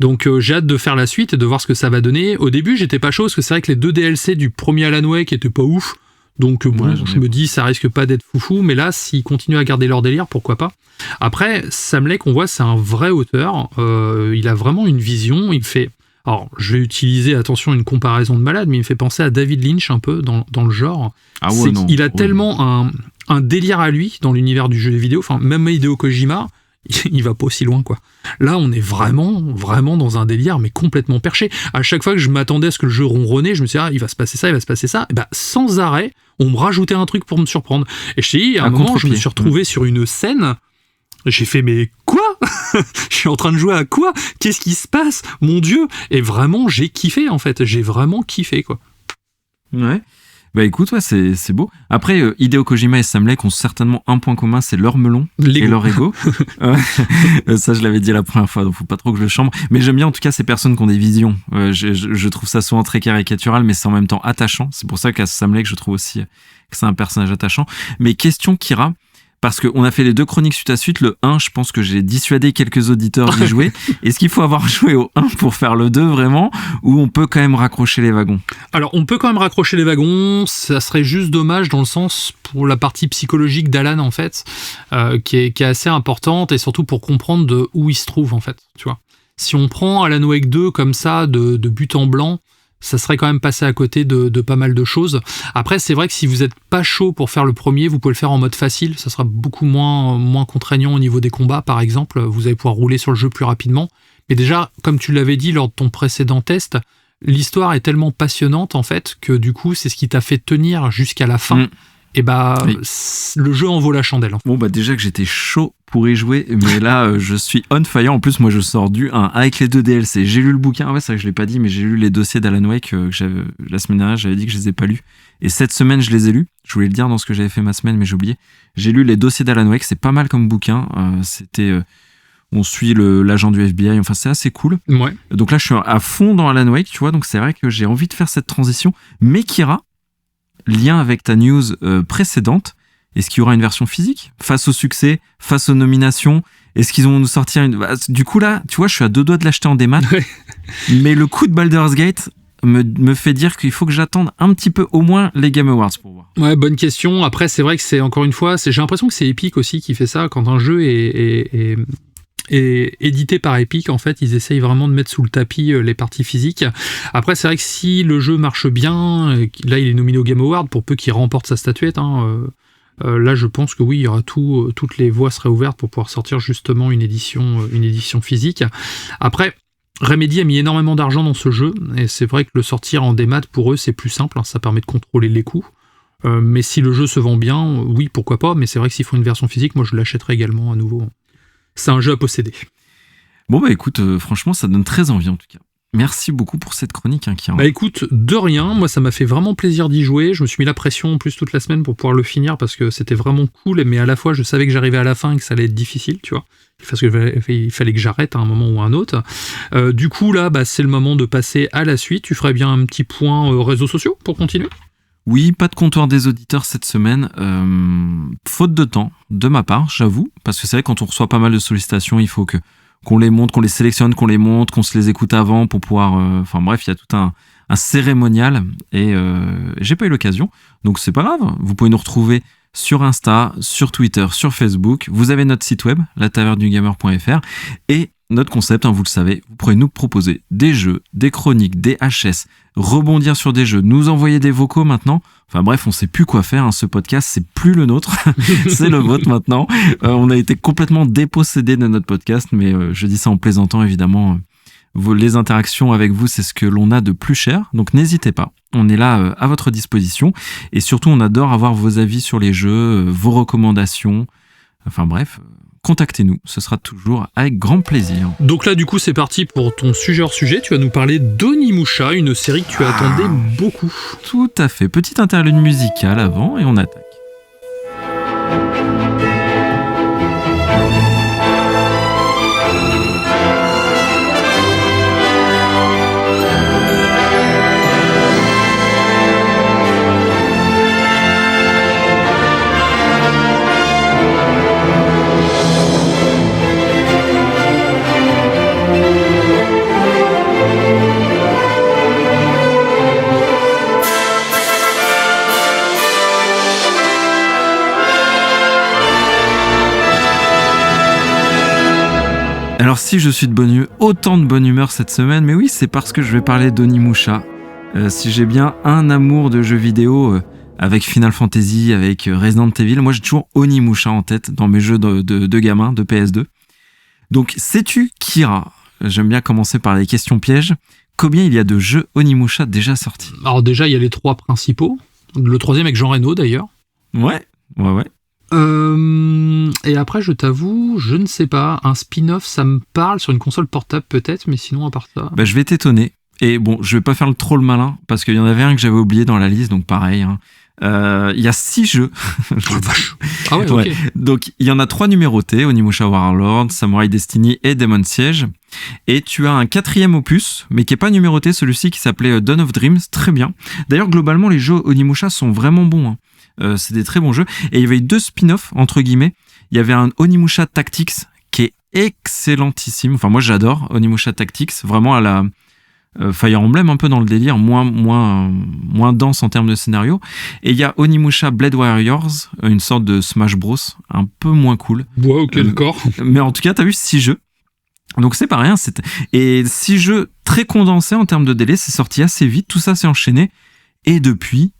Donc j'ai hâte de faire la suite et de voir ce que ça va donner. Au début, j'étais pas chaud parce que c'est vrai que les 2 DLC du premier Alan Wake étaient pas ouf. Donc je me dis, ça risque pas d'être foufou, mais là, s'ils continuent à garder leur délire, pourquoi pas. Après, Sam Lake, on voit, c'est un vrai auteur. Il a vraiment une vision. Il fait. Alors, je vais utiliser, attention, une comparaison de malade, mais il me fait penser à David Lynch un peu dans le genre. Ah ouais, non. Il a tellement un délire à lui dans l'univers du jeu vidéo, enfin, même Hideo Kojima, il va pas aussi loin, quoi. Là, on est vraiment dans un délire, mais complètement perché. À chaque fois que je m'attendais à ce que le jeu ronronnait, je me suis dit, il va se passer ça. Et sans arrêt, on me rajoutait un truc pour me surprendre. Et je t'ai dit, à un moment, je me suis retrouvé sur une scène. J'ai fait, mais quoi? Je suis en train de jouer à quoi? Qu'est-ce qui se passe? Mon Dieu! Et vraiment, j'ai kiffé, en fait. J'ai vraiment kiffé, quoi. Ouais. Bah écoute, ouais, c'est beau. Après, Hideo Kojima et Sam Lake ont certainement un point commun, c'est leur melon et leur ego. Ça, je l'avais dit la première fois, donc faut pas trop que je le chambre. Mais j'aime bien en tout cas ces personnes qui ont des visions. Je trouve ça souvent très caricatural, mais c'est en même temps attachant. C'est pour ça qu'à Sam Lake, je trouve aussi que c'est un personnage attachant. Mais question Kira, parce qu'on a fait les 2 chroniques suite à suite. Le 1, je pense que j'ai dissuadé quelques auditeurs d'y jouer. Est-ce qu'il faut avoir joué au 1 pour faire le 2 vraiment, ou on peut quand même raccrocher les wagons? Alors, on peut quand même raccrocher les wagons. Ça serait juste dommage dans le sens pour la partie psychologique d'Alan, en fait, qui est assez importante, et surtout pour comprendre de où il se trouve, en fait, tu vois. Si on prend Alan Wake 2 comme ça, de but en blanc, ça serait quand même passé à côté de pas mal de choses. Après, c'est vrai que si vous n'êtes pas chaud pour faire le premier, vous pouvez le faire en mode facile. Ça sera beaucoup moins contraignant au niveau des combats, par exemple. Vous allez pouvoir rouler sur le jeu plus rapidement. Mais déjà, comme tu l'avais dit lors de ton précédent test, l'histoire est tellement passionnante, en fait, que du coup, c'est ce qui t'a fait tenir jusqu'à la fin. Et oui. Le jeu en vaut la chandelle. Bon, déjà que j'étais chaud pour y jouer, mais là, je suis on fire. En plus, moi, je sors du 1 avec les 2 DLC. J'ai lu le bouquin, c'est vrai que je l'ai pas dit, mais j'ai lu les dossiers d'Alan Wake que la semaine dernière, j'avais dit que je les ai pas lus. Et cette semaine, je les ai lus. Je voulais le dire dans ce que j'avais fait ma semaine, mais j'ai oublié. J'ai lu les dossiers d'Alan Wake, c'est pas mal comme bouquin. On suit l'agent du FBI, enfin, c'est assez cool. Ouais. Donc là, je suis à fond dans Alan Wake, tu vois, donc c'est vrai que j'ai envie de faire cette transition. Mais Kira, lien avec ta news précédente, est-ce qu'il y aura une version physique face au succès, face aux nominations? Est-ce qu'ils vont nous sortir une... Du coup là, tu vois, je suis à 2 doigts de l'acheter en démat, mais le coup de Baldur's Gate me fait dire qu'il faut que j'attende un petit peu au moins les Game Awards pour voir. Ouais, bonne question. Après, c'est vrai que c'est encore une fois, j'ai l'impression que c'est Epic aussi qui fait ça quand un jeu est édité par Epic. En fait, ils essayent vraiment de mettre sous le tapis les parties physiques. Après, c'est vrai que si le jeu marche bien, là, il est nominé au Game Award pour peu qu'il remporte sa statuette. Là, je pense que oui, il y aura toutes les voies seraient ouvertes pour pouvoir sortir justement une édition physique. Après, Remedy a mis énormément d'argent dans ce jeu, et c'est vrai que le sortir en démat, pour eux, c'est plus simple, ça permet de contrôler les coûts. Mais si le jeu se vend bien, oui, pourquoi pas, mais c'est vrai que s'il faut une version physique, moi je l'achèterai également à nouveau. C'est un jeu à posséder. Bon écoute, franchement, ça donne très envie en tout cas. Merci beaucoup pour cette chronique, Kira. Écoute, de rien, moi ça m'a fait vraiment plaisir d'y jouer, je me suis mis la pression en plus toute la semaine pour pouvoir le finir parce que c'était vraiment cool, mais à la fois je savais que j'arrivais à la fin et que ça allait être difficile, tu vois, parce qu'il fallait que j'arrête à un moment ou à un autre. Du coup là, c'est le moment de passer à la suite. Tu ferais bien un petit point réseaux sociaux pour continuer? Oui, pas de comptoir des auditeurs cette semaine, faute de temps de ma part, j'avoue, parce que c'est vrai quand on reçoit pas mal de sollicitations, il faut qu'on les monte, qu'on les sélectionne, qu'on les monte, qu'on se les écoute avant pour pouvoir... Enfin bref, il y a tout un cérémonial et j'ai pas eu l'occasion. Donc c'est pas grave, vous pouvez nous retrouver sur Insta, sur Twitter, sur Facebook. Vous avez notre site web, latavernedugamer.fr, et notre concept, vous le savez, vous pourrez nous proposer des jeux, des chroniques, des HS, rebondir sur des jeux, nous envoyer des vocaux maintenant. Enfin bref, on sait plus quoi faire, hein. Ce podcast, c'est plus le nôtre, c'est le vôtre maintenant. On a été complètement dépossédés de notre podcast, mais je dis ça en plaisantant évidemment. Les interactions avec vous, c'est ce que l'on a de plus cher, donc n'hésitez pas. On est là à votre disposition, et surtout on adore avoir vos avis sur les jeux, vos recommandations. Enfin bref, contactez-nous, ce sera toujours avec grand plaisir. Donc là, du coup, c'est parti pour ton sujet hors sujet. Tu vas nous parler d'Onimusha, une série que tu attendais beaucoup. Tout à fait. Petite interlude musicale avant et on attaque. Alors si je suis de bonne humeur, autant de bonne humeur cette semaine, mais oui, c'est parce que je vais parler d'Onimusha. Si j'ai bien un amour de jeux vidéo avec Final Fantasy, avec Resident Evil, moi j'ai toujours Onimusha en tête dans mes jeux de gamin, de PS2. Donc sais-tu, Kira, j'aime bien commencer par les questions pièges, combien il y a de jeux Onimusha déjà sortis? Alors déjà, il y a les 3 principaux. Le 3e avec Jean Reno d'ailleurs. Ouais. Et après, je t'avoue, je ne sais pas. Un spin-off, ça me parle sur une console portable peut-être, mais sinon, à part ça... Bah, je vais t'étonner. Et bon, je vais pas faire trop le malin, parce qu'il y en avait un que j'avais oublié dans la liste, donc pareil. Hein. Il y a 6 jeux. Oh, vache. Ah ouais, ouais. ok. Donc, il y en a 3 numérotés, Onimusha Warlord, Samurai Destiny et Demon Siege. Et tu as un 4e opus, mais qui est pas numéroté, celui-ci qui s'appelait Dawn of Dreams, très bien. D'ailleurs, globalement, les jeux Onimusha sont vraiment bons. Hein. C'est des très bons jeux. Et il y avait eu 2 spin-offs, entre guillemets. Il y avait un Onimusha Tactics qui est excellentissime. Enfin, moi, j'adore Onimusha Tactics. Vraiment à la Fire Emblem, un peu dans le délire, moins dense en termes de scénario. Et il y a Onimusha Blade Warriors, une sorte de Smash Bros, un peu moins cool. Ouais, ok, d'accord. Mais en tout cas, t'as vu 6 jeux. Donc c'est pas rien. Et 6 jeux très condensés en termes de délai. C'est sorti assez vite. Tout ça s'est enchaîné. Et depuis...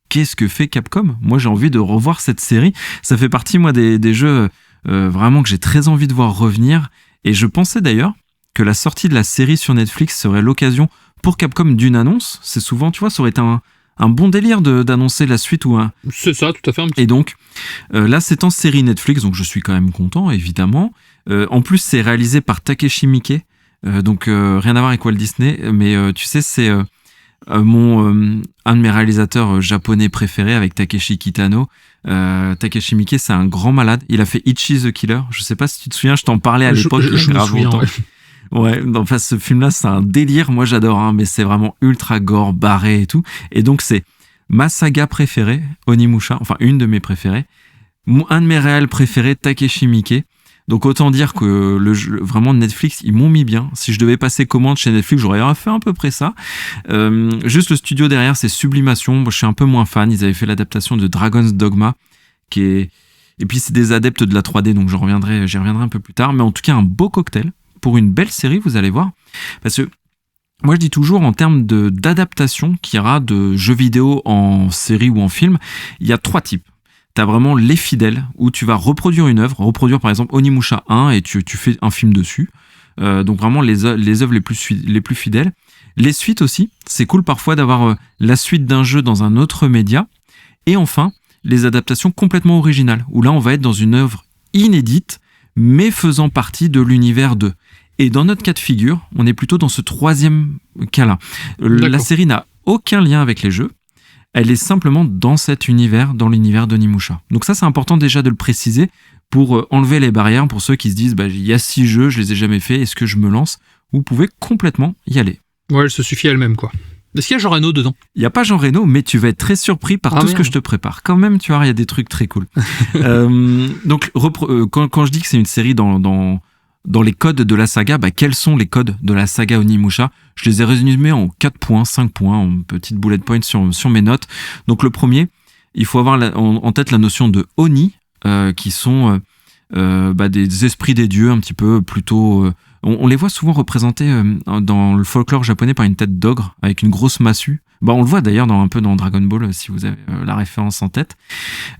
Qu'est-ce que fait Capcom? Moi, j'ai envie de revoir cette série. Ça fait partie, moi, des jeux vraiment que j'ai très envie de voir revenir. Et je pensais d'ailleurs que la sortie de la série sur Netflix serait l'occasion pour Capcom d'une annonce. C'est souvent, tu vois, ça aurait été un bon délire d'annoncer la suite ou un... C'est ça, tout à fait. Et donc, là, c'est en série Netflix, donc je suis quand même content, évidemment. En plus, c'est réalisé par Takeshi Miike. Donc, rien à voir avec Walt Disney. Mais tu sais, c'est... un de mes réalisateurs japonais préférés avec Takeshi Kitano. Takeshi Miike, c'est un grand malade. Il a fait Ichi the Killer. Je sais pas si tu te souviens, je t'en parlais à l'époque. Je me souviens, ouais, enfin, ce film-là, c'est un délire. Moi, j'adore, hein, mais c'est vraiment ultra gore, barré et tout. Et donc, c'est ma saga préférée, Onimusha. Enfin, une de mes préférées. Un de mes réals préférés, Takeshi Miike. Donc autant dire que vraiment Netflix, ils m'ont mis bien. Si je devais passer commande chez Netflix, j'aurais fait à peu près ça. Juste le studio derrière, c'est Sublimation. Moi, je suis un peu moins fan. Ils avaient fait l'adaptation de Dragon's Dogma, et puis c'est des adeptes de la 3D, donc j'y reviendrai un peu plus tard. Mais en tout cas, un beau cocktail pour une belle série, vous allez voir. Parce que moi, je dis toujours, en termes d'adaptation qu'il y aura de jeux vidéo en série ou en film, il y a 3 types. T'as vraiment les fidèles, où tu vas reproduire une œuvre, par exemple Onimusha 1 et tu fais un film dessus. Donc vraiment les œuvres les plus fidèles. Les suites aussi, c'est cool parfois d'avoir la suite d'un jeu dans un autre média. Et enfin, les adaptations complètement originales, où là on va être dans une œuvre inédite, mais faisant partie de l'univers de. Et dans notre cas de figure, on est plutôt dans ce 3e cas-là. La série n'a aucun lien avec les jeux. Elle est simplement dans cet univers, dans l'univers d'Onimusha. Donc ça, c'est important déjà de le préciser pour enlever les barrières pour ceux qui se disent il y a 6 jeux, je les ai jamais faits, est-ce que je me lance? Vous pouvez complètement y aller. Ouais, elle se suffit elle-même, quoi. Est-ce qu'il y a Jean Reno dedans? Il n'y a pas Jean Reno, mais tu vas être très surpris par tout ce que je te prépare. Quand même, tu vois, il y a des trucs très cool. Donc, quand je dis que c'est une série dans les codes de la saga, quels sont les codes de la saga Onimusha? Je les ai résumés en 4 points, 5 points, en petite bullet point sur mes notes. Donc le premier, il faut avoir en tête la notion de Oni, qui sont des esprits des dieux, un petit peu plutôt... on les voit souvent représentés dans le folklore japonais par une tête d'ogre, avec une grosse massue. Bah, on le voit d'ailleurs un peu dans Dragon Ball, si vous avez la référence en tête.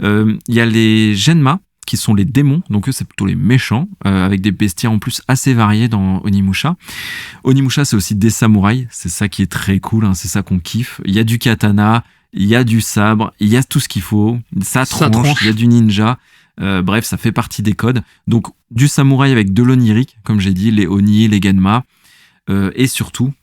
Il y a les Genma, qui sont les démons, donc eux c'est plutôt les méchants, avec des bestiaires en plus assez variés dans Onimusha. Onimusha, c'est aussi des samouraïs, c'est ça qui est très cool, hein, c'est ça qu'on kiffe. Il y a du katana, il y a du sabre, il y a tout ce qu'il faut, ça tranche. Il y a du ninja, bref, ça fait partie des codes. Donc du samouraï avec de l'onirique, comme j'ai dit, les oni, les genma, et surtout,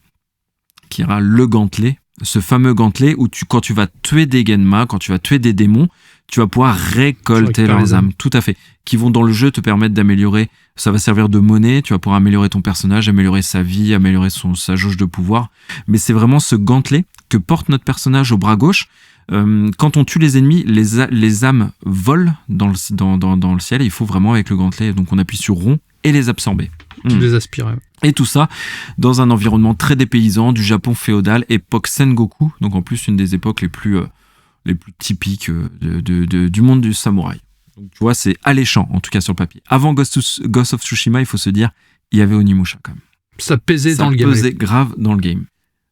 qui aura le gantelet, ce fameux gantelet où quand tu vas tuer des genma, quand tu vas tuer des démons, tu vas pouvoir récolter leurs âmes, tout à fait, qui vont dans le jeu te permettre d'améliorer, ça va servir de monnaie, tu vas pouvoir améliorer ton personnage, améliorer sa vie, améliorer sa jauge de pouvoir, mais c'est vraiment ce gantelet que porte notre personnage au bras gauche. Quand on tue les ennemis, les âmes volent dans le ciel, et il faut vraiment avec le gantelet, donc on appuie sur rond et les absorber. Les aspirer. Et tout ça dans un environnement très dépaysant du Japon féodal, époque Sengoku, donc en plus une des époques les plus typiques du monde du samouraï. Donc tu vois, c'est alléchant, en tout cas sur le papier. Avant Ghost of Tsushima, il faut se dire, il y avait Onimusha quand même. Ça pesait dans le game. Ça pesait grave dans le game.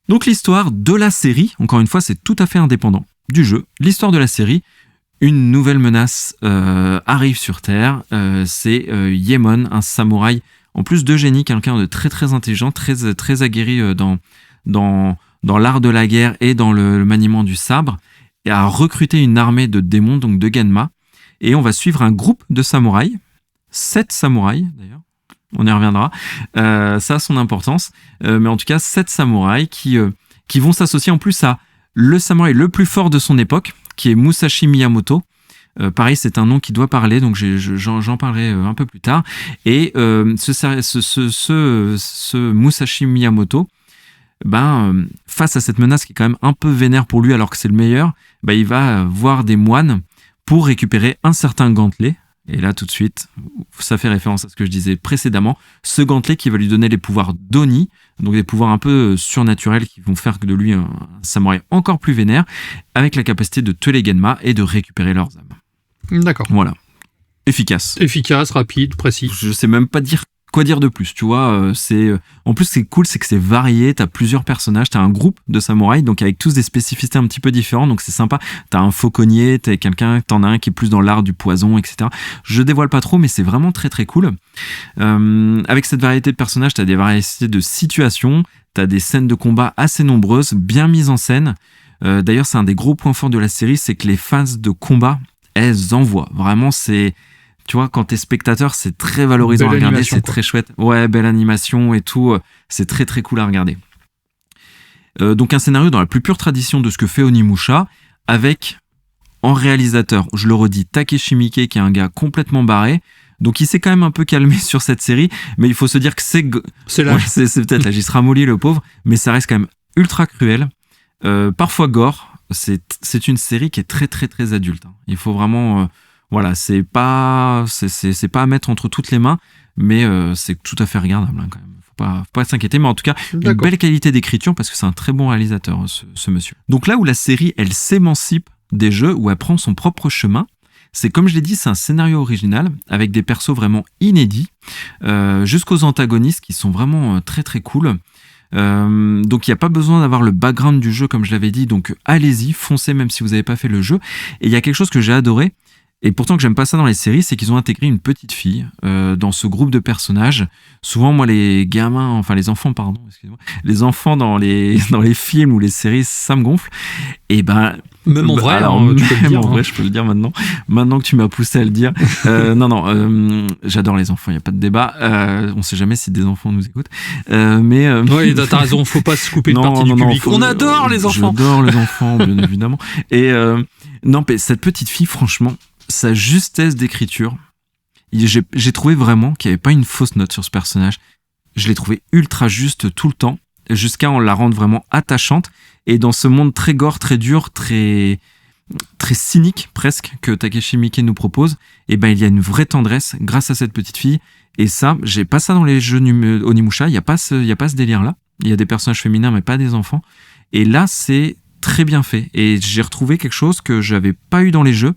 Donc l'histoire de la série, encore une fois, c'est tout à fait indépendant du jeu. L'histoire de la série, une nouvelle menace arrive sur Terre. C'est Yemon, un samouraï, en plus de génie, quelqu'un de très très intelligent, très, très aguerri dans l'art de la guerre et dans le maniement du sabre, et a recruté une armée de démons, donc de Genma, et on va suivre un groupe de samouraïs, 7 samouraïs d'ailleurs, on y reviendra, ça a son importance, mais en tout cas 7 samouraïs qui vont s'associer en plus à le samouraï le plus fort de son époque, qui est Musashi Miyamoto. Pareil, c'est un nom qui doit parler, donc j'en parlerai un peu plus tard. Et ce Musashi Miyamoto, face à cette menace qui est quand même un peu vénère pour lui alors que c'est le meilleur, il va voir des moines pour récupérer un certain gantelet. Et là, tout de suite, ça fait référence à ce que je disais précédemment, ce gantelet qui va lui donner les pouvoirs d'Oni, donc des pouvoirs un peu surnaturels qui vont faire de lui un samouraï encore plus vénère, avec la capacité de tuer les Genma et de récupérer leurs âmes. D'accord. Voilà. Efficace, rapide, précis. Je sais même pas quoi dire de plus, tu vois. En plus, ce qui est cool, c'est que c'est varié. T'as plusieurs personnages, t'as un groupe de samouraïs, donc avec tous des spécificités un petit peu différentes, donc c'est sympa. T'as un fauconnier, t'en as un qui est plus dans l'art du poison, etc. Je dévoile pas trop, mais c'est vraiment très très cool. Avec cette variété de personnages, t'as des variétés de situations, t'as des scènes de combat assez nombreuses, bien mises en scène. D'ailleurs, c'est un des gros points forts de la série, c'est que les phases de combat, elles envoient. Vraiment, tu vois, quand t'es spectateur, c'est très valorisant à regarder, c'est très chouette. Ouais, belle animation et tout, c'est très très cool à regarder. Donc un scénario dans la plus pure tradition de ce que fait Onimusha, avec en réalisateur, je le redis, Takeshi Miike, qui est un gars complètement barré. Donc il s'est quand même un peu calmé sur cette série, mais il faut se dire que c'est peut-être l'âge, il se ramollit le pauvre, mais ça reste quand même ultra cruel, parfois gore. C'est une série qui est très très très adulte. Il faut vraiment... Voilà, c'est pas à mettre entre toutes les mains, mais c'est tout à fait regardable quand même. Faut pas s'inquiéter, mais en tout cas, une belle qualité d'écriture parce que c'est un très bon réalisateur, ce monsieur. Donc là où la série, elle s'émancipe des jeux, où elle prend son propre chemin, c'est comme je l'ai dit, c'est un scénario original avec des persos vraiment inédits, jusqu'aux antagonistes qui sont vraiment très très cool. Donc il n'y a pas besoin d'avoir le background du jeu comme je l'avais dit, donc allez-y, foncez même si vous n'avez pas fait le jeu. Et il y a quelque chose que j'ai adoré, et pourtant que j'aime pas ça dans les séries, c'est qu'ils ont intégré une petite fille dans ce groupe de personnages. Souvent, moi, les enfants dans les films ou les séries, ça me gonfle. Et même en vrai, tu peux le dire. En vrai, je peux le dire maintenant. Maintenant que tu m'as poussé à le dire. J'adore les enfants, il n'y a pas de débat. On sait jamais si des enfants nous écoutent. Oui, t'as raison, faut pas se couper une partie du public. On adore les enfants. J'adore les enfants, bien évidemment. Et mais cette petite fille, franchement, sa justesse d'écriture, j'ai trouvé vraiment qu'il n'y avait pas une fausse note sur ce personnage. Je l'ai trouvé ultra juste tout le temps, jusqu'à en la rendre vraiment attachante. Et dans ce monde très gore, très dur, très, très cynique presque, que Takeshi Miike nous propose, il y a une vraie tendresse grâce à cette petite fille. Et ça, j'ai pas ça dans les jeux Onimusha, il n'y a pas ce délire-là. Il y a des personnages féminins, mais pas des enfants. Et là, c'est très bien fait. Et j'ai retrouvé quelque chose que j'avais pas eu dans les jeux,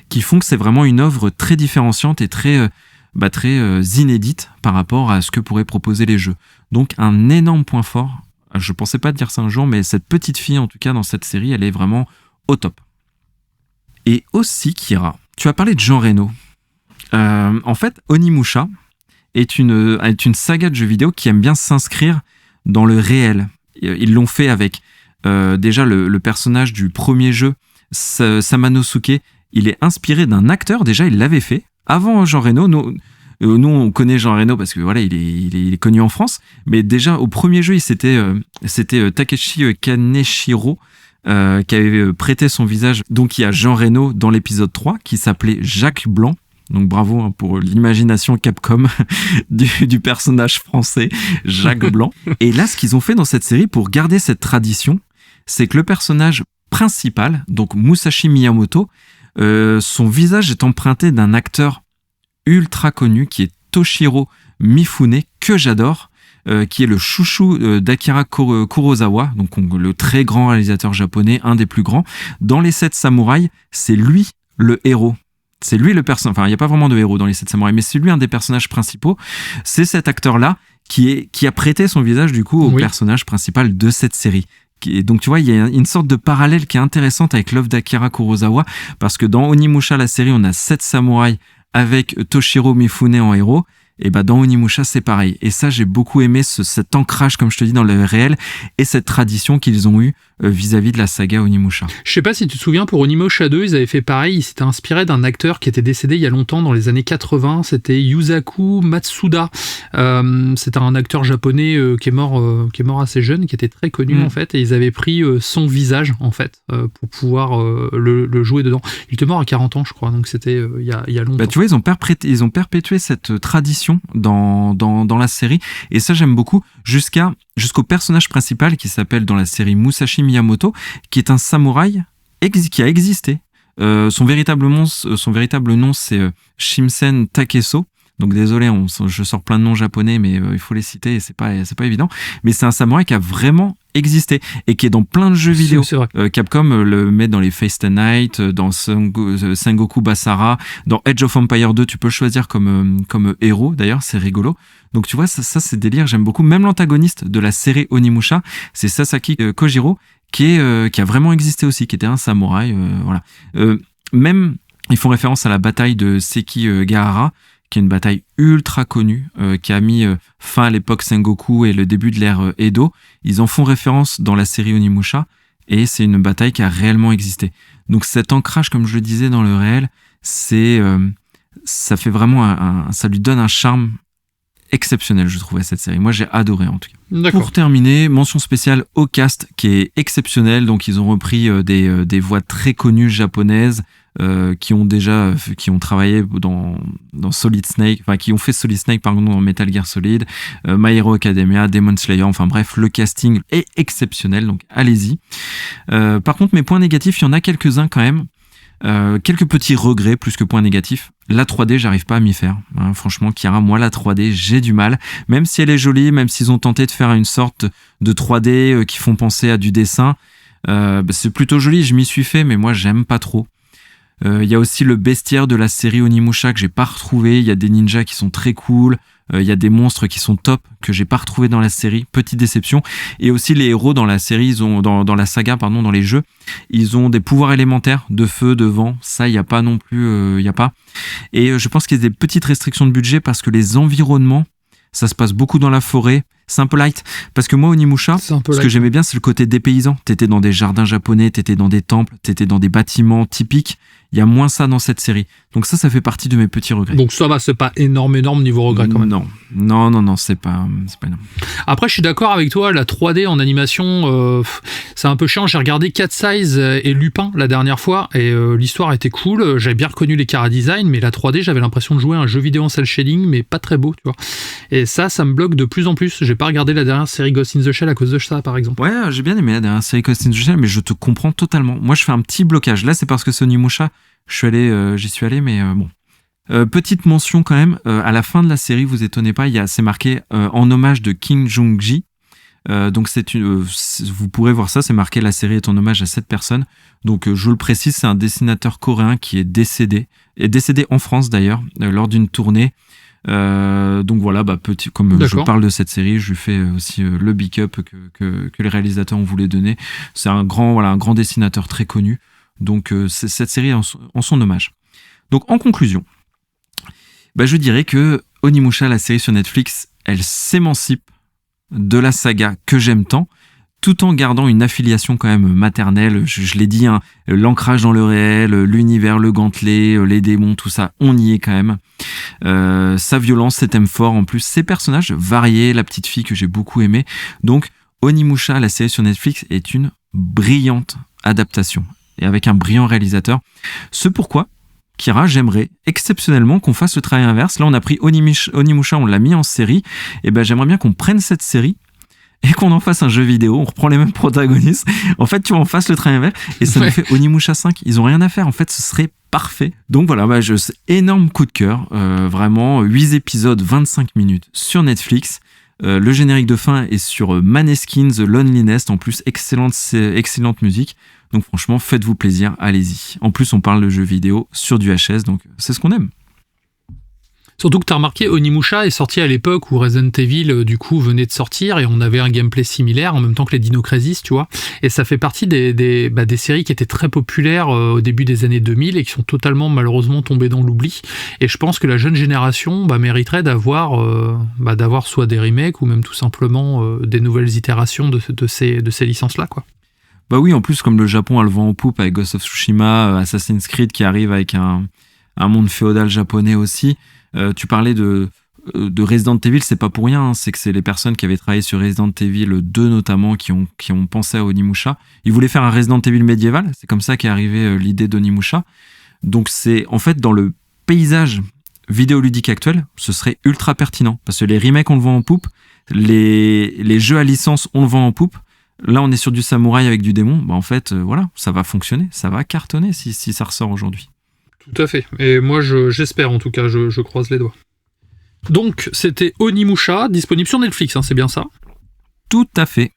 qui font que c'est vraiment une œuvre très différenciante et très inédite par rapport à ce que pourraient proposer les jeux. Donc un énorme point fort Je pensais pas dire ça un jour, mais cette petite fille, en tout cas, dans cette série, elle est vraiment au top. Et aussi, Kira, tu as parlé de Jean Reno. En fait, Onimusha est une saga de jeux vidéo qui aime bien s'inscrire dans le réel. Ils l'ont fait avec déjà le personnage du premier jeu, Samanosuke. Il est inspiré d'un acteur, déjà il l'avait fait. Avant Jean Reno, nous on connaît Jean Reno parce que voilà, il est connu en France, mais déjà au premier jeu, c'était Takeshi Kaneshiro qui avait prêté son visage. Donc il y a Jean Reno dans l'épisode 3 qui s'appelait Jacques Blanc. Donc bravo pour l'imagination Capcom du personnage français Jacques Blanc. Et là, ce qu'ils ont fait dans cette série pour garder cette tradition, c'est que le personnage principal, donc Musashi Miyamoto, son visage est emprunté d'un acteur ultra connu qui est Toshiro Mifune, que j'adore, qui est le chouchou d'Akira Kurosawa, donc le très grand réalisateur japonais, un des plus grands. Dans les 7 samouraïs, c'est lui le héros. C'est lui le personnage. Enfin, il n'y a pas vraiment de héros dans les 7 samouraïs, mais c'est lui un des personnages principaux. C'est cet acteur-là qui a prêté son visage du coup au personnage principal de cette série. Et donc tu vois, il y a une sorte de parallèle qui est intéressante avec l'œuvre d'Akira Kurosawa, parce que dans Onimusha, la série, on a 7 samouraïs avec Toshiro Mifune en héros. Et bah dans Onimusha, c'est pareil. Et ça, j'ai beaucoup aimé cet ancrage, comme je te dis, dans le réel et cette tradition qu'ils ont eue vis-à-vis de la saga Onimusha. Je sais pas si tu te souviens, pour Onimusha 2, ils avaient fait pareil. Ils s'étaient inspirés d'un acteur qui était décédé il y a longtemps, dans les années 80. C'était Yusaku Matsuda. C'était un acteur japonais qui est mort assez jeune, qui était très connu en fait. Et ils avaient pris son visage en fait pour pouvoir le jouer dedans. Il était mort à 40 ans, je crois. Donc c'était il y a longtemps. Bah tu vois, ils ont perpétué cette tradition dans la série, et ça j'aime beaucoup, jusqu'au personnage principal qui s'appelle dans la série Musashi Miyamoto, qui est un samouraï qui a existé. Son véritable nom c'est Shinsen Takeso. Donc désolé, je sors plein de noms japonais, mais il faut les citer et c'est pas évident. Mais c'est un samouraï qui a vraiment existé et qui est dans plein de jeux vidéo. C'est vrai. Capcom le met dans les Fate and Night, dans Sengoku Basara, dans Age of Empire 2, tu peux le choisir comme héros. D'ailleurs, c'est rigolo. Donc tu vois, ça c'est délire. J'aime beaucoup. Même l'antagoniste de la série Onimusha, c'est Sasaki Kojiro, qui a vraiment existé aussi, qui était un samouraï. Voilà. Même ils font référence à la bataille de Sekigahara, qui est une bataille ultra connue, qui a mis fin à l'époque Sengoku et le début de l'ère Edo. Ils en font référence dans la série Onimusha, et c'est une bataille qui a réellement existé. Donc cet ancrage, comme je le disais, dans le réel, ça fait vraiment ça lui donne un charme exceptionnel, je trouve, à cette série. Moi, j'ai adoré, en tout cas. D'accord. Pour terminer, mention spéciale au cast, qui est exceptionnel. Donc, ils ont repris des voix très connues japonaises, qui ont travaillé dans Solid Snake, enfin qui ont fait Solid Snake pardon dans Metal Gear Solid, My Hero Academia, Demon Slayer, enfin bref, le casting est exceptionnel, donc allez-y. Par contre, mes points négatifs, il y en a quelques-uns quand même. Quelques petits regrets plus que points négatifs. La 3D, j'arrive pas à m'y faire. Franchement, Kira, moi la 3D, j'ai du mal. Même si elle est jolie, même s'ils ont tenté de faire une sorte de 3D qui font penser à du dessin, c'est plutôt joli, je m'y suis fait, mais moi j'aime pas trop. Il y a aussi le bestiaire de la série Onimusha que j'ai pas retrouvé. Il y a des ninjas qui sont très cool. Il y a des monstres qui sont top que j'ai pas retrouvé dans la série. Petite déception. Et aussi les héros dans la série, ils ont dans la saga pardon, dans les jeux, ils ont des pouvoirs élémentaires de feu, de vent. Ça, il y a pas non plus. Il y a pas. Et je pense qu'il y a des petites restrictions de budget parce que les environnements, ça se passe beaucoup dans la forêt. C'est un peu light. Parce que moi, Onimusha, ce que j'aimais bien, c'est le côté dépaysant. T'étais dans des jardins japonais, t'étais dans des temples, t'étais dans des bâtiments typiques. Il y a moins ça dans cette série. Donc ça fait partie de mes petits regrets. Donc ça va, c'est pas énorme niveau regret quand même. Non, c'est pas énorme. Après, je suis d'accord avec toi, la 3D en animation, c'est un peu chiant. J'ai regardé Cat Size et Lupin la dernière fois, et l'histoire était cool. J'avais bien reconnu les chara-design, mais la 3D, j'avais l'impression de jouer à un jeu vidéo en cel shading, mais pas très beau, tu vois. Et ça me bloque de plus en plus. J'ai pas regardé la dernière série Ghost in the Shell à cause de ça, par exemple. Ouais, j'ai bien aimé la dernière série Ghost in the Shell, mais je te comprends totalement. Moi, je fais un petit blocage. Là, c'est parce que c'est Onimusha. J'y suis allé, mais bon. Petite mention quand même, à la fin de la série, vous étonnez pas, c'est marqué en hommage de Kim Jong-ji. Donc vous pourrez voir ça, c'est marqué la série est en hommage à cette personne. Donc je le précise, c'est un dessinateur coréen qui est décédé en France d'ailleurs, lors d'une tournée. Donc voilà, comme je D'accord. parle de cette série, je lui fais aussi le big up que les réalisateurs ont voulu donner. C'est un grand dessinateur très connu. Donc cette série en son hommage. Donc en conclusion, je dirais que Onimusha, la série sur Netflix, elle s'émancipe de la saga que j'aime tant, tout en gardant une affiliation quand même maternelle. Je l'ai dit, hein, l'ancrage dans le réel, l'univers, le gantelet, les démons, tout ça, on y est quand même. Sa violence, ses thèmes forts, en plus, ses personnages variés, la petite fille que j'ai beaucoup aimée. Donc, Onimusha, la série sur Netflix, est une brillante adaptation, et avec un brillant réalisateur. Ce pourquoi, Kira, j'aimerais exceptionnellement qu'on fasse le travail inverse. Là, on a pris Onimusha, on l'a mis en série. Et j'aimerais bien qu'on prenne cette série et qu'on en fasse un jeu vidéo. On reprend les mêmes protagonistes. En fait, tu en fasses le travail inverse et ça nous fait Onimusha 5. Ils ont rien à faire. En fait, ce serait parfait. Donc voilà, énorme coup de cœur. Vraiment, 8 épisodes, 25 minutes sur Netflix. Le générique de fin est sur Maneskin, The Loneliness. En plus, excellente musique. Donc franchement, faites-vous plaisir, allez-y. En plus, on parle de jeux vidéo sur du HS, donc c'est ce qu'on aime. Surtout que tu as remarqué, Onimusha est sorti à l'époque où Resident Evil, du coup, venait de sortir et on avait un gameplay similaire en même temps que les Dino Crisis, tu vois. Et ça fait partie des séries qui étaient très populaires au début des années 2000 et qui sont totalement, malheureusement, tombées dans l'oubli. Et je pense que la jeune génération mériterait d'avoir soit des remakes ou même tout simplement des nouvelles itérations de ces licences-là, quoi. Oui, en plus, comme le Japon a le vent en poupe avec Ghost of Tsushima, Assassin's Creed qui arrive avec un monde féodal japonais aussi. Tu parlais de Resident Evil, c'est pas pour rien, hein, c'est que c'est les personnes qui avaient travaillé sur Resident Evil 2 notamment qui ont pensé à Onimusha. Ils voulaient faire un Resident Evil médiéval, c'est comme ça qu'est arrivée l'idée d'Onimusha. Donc c'est en fait dans le paysage vidéoludique actuel, ce serait ultra pertinent parce que les remakes on le vend en poupe, les jeux à licence on le vend en poupe. Là, on est sur du samouraï avec du démon. En fait, voilà, ça va fonctionner, ça va cartonner si ça ressort aujourd'hui. Tout à fait. Et moi, j'espère en tout cas, je croise les doigts. Donc, c'était Onimusha, disponible sur Netflix, hein, c'est bien ça ? Tout à fait.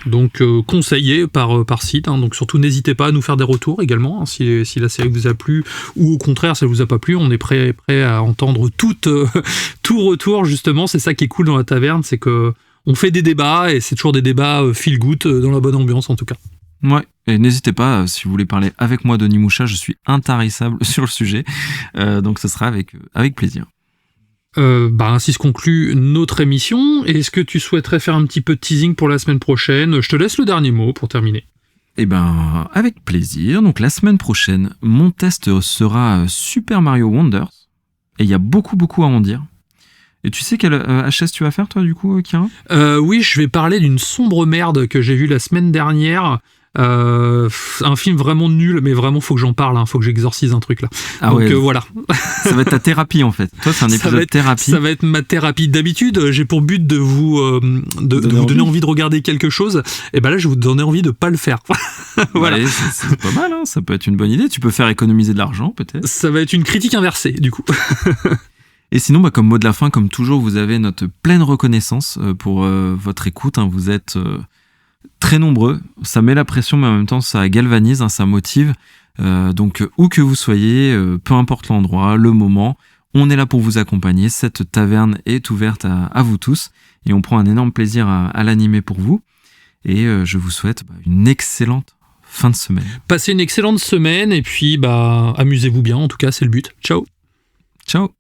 Donc, conseillé par site. Hein, donc, surtout, n'hésitez pas à nous faire des retours également. Hein, si la série vous a plu ou au contraire, si elle vous a pas plu, on est prêt à entendre tout retour, justement. C'est ça qui est cool dans la taverne, c'est que on fait des débats et c'est toujours des débats feel good dans la bonne ambiance en tout cas. Ouais, et n'hésitez pas, si vous voulez parler avec moi d'Onimusha, je suis intarissable sur le sujet, donc ce sera avec plaisir. Ainsi se conclut notre émission. Est-ce que tu souhaiterais faire un petit peu de teasing pour la semaine prochaine ? Je te laisse le dernier mot pour terminer. Avec plaisir. Donc la semaine prochaine, mon test sera Super Mario Wonders, et il y a beaucoup à en dire. Et tu sais quel HS tu vas faire, toi, du coup, Kira ? Oui, je vais parler d'une sombre merde que j'ai vue la semaine dernière. Un film vraiment nul, mais vraiment, faut que j'en parle, hein, faut que j'exorcise un truc, là. Donc, voilà. Ça va être ta thérapie, en fait. Toi, c'est un épisode thérapie. Ça va être ma thérapie. D'habitude, j'ai pour but de vous donner envie de regarder quelque chose. Et là, je vais vous donner envie de pas le faire. Voilà. Ouais, c'est pas mal, hein. Ça peut être une bonne idée. Tu peux faire économiser de l'argent, peut-être. Ça va être une critique inversée, du coup. Et sinon, comme mot de la fin, comme toujours, vous avez notre pleine reconnaissance pour votre écoute. Hein. Vous êtes très nombreux. Ça met la pression, mais en même temps, ça galvanise, hein, ça motive. Donc, où que vous soyez, peu importe l'endroit, le moment, on est là pour vous accompagner. Cette taverne est ouverte à vous tous. Et on prend un énorme plaisir à l'animer pour vous. Et je vous souhaite une excellente fin de semaine. Passez une excellente semaine et puis amusez-vous bien. En tout cas, c'est le but. Ciao. Ciao.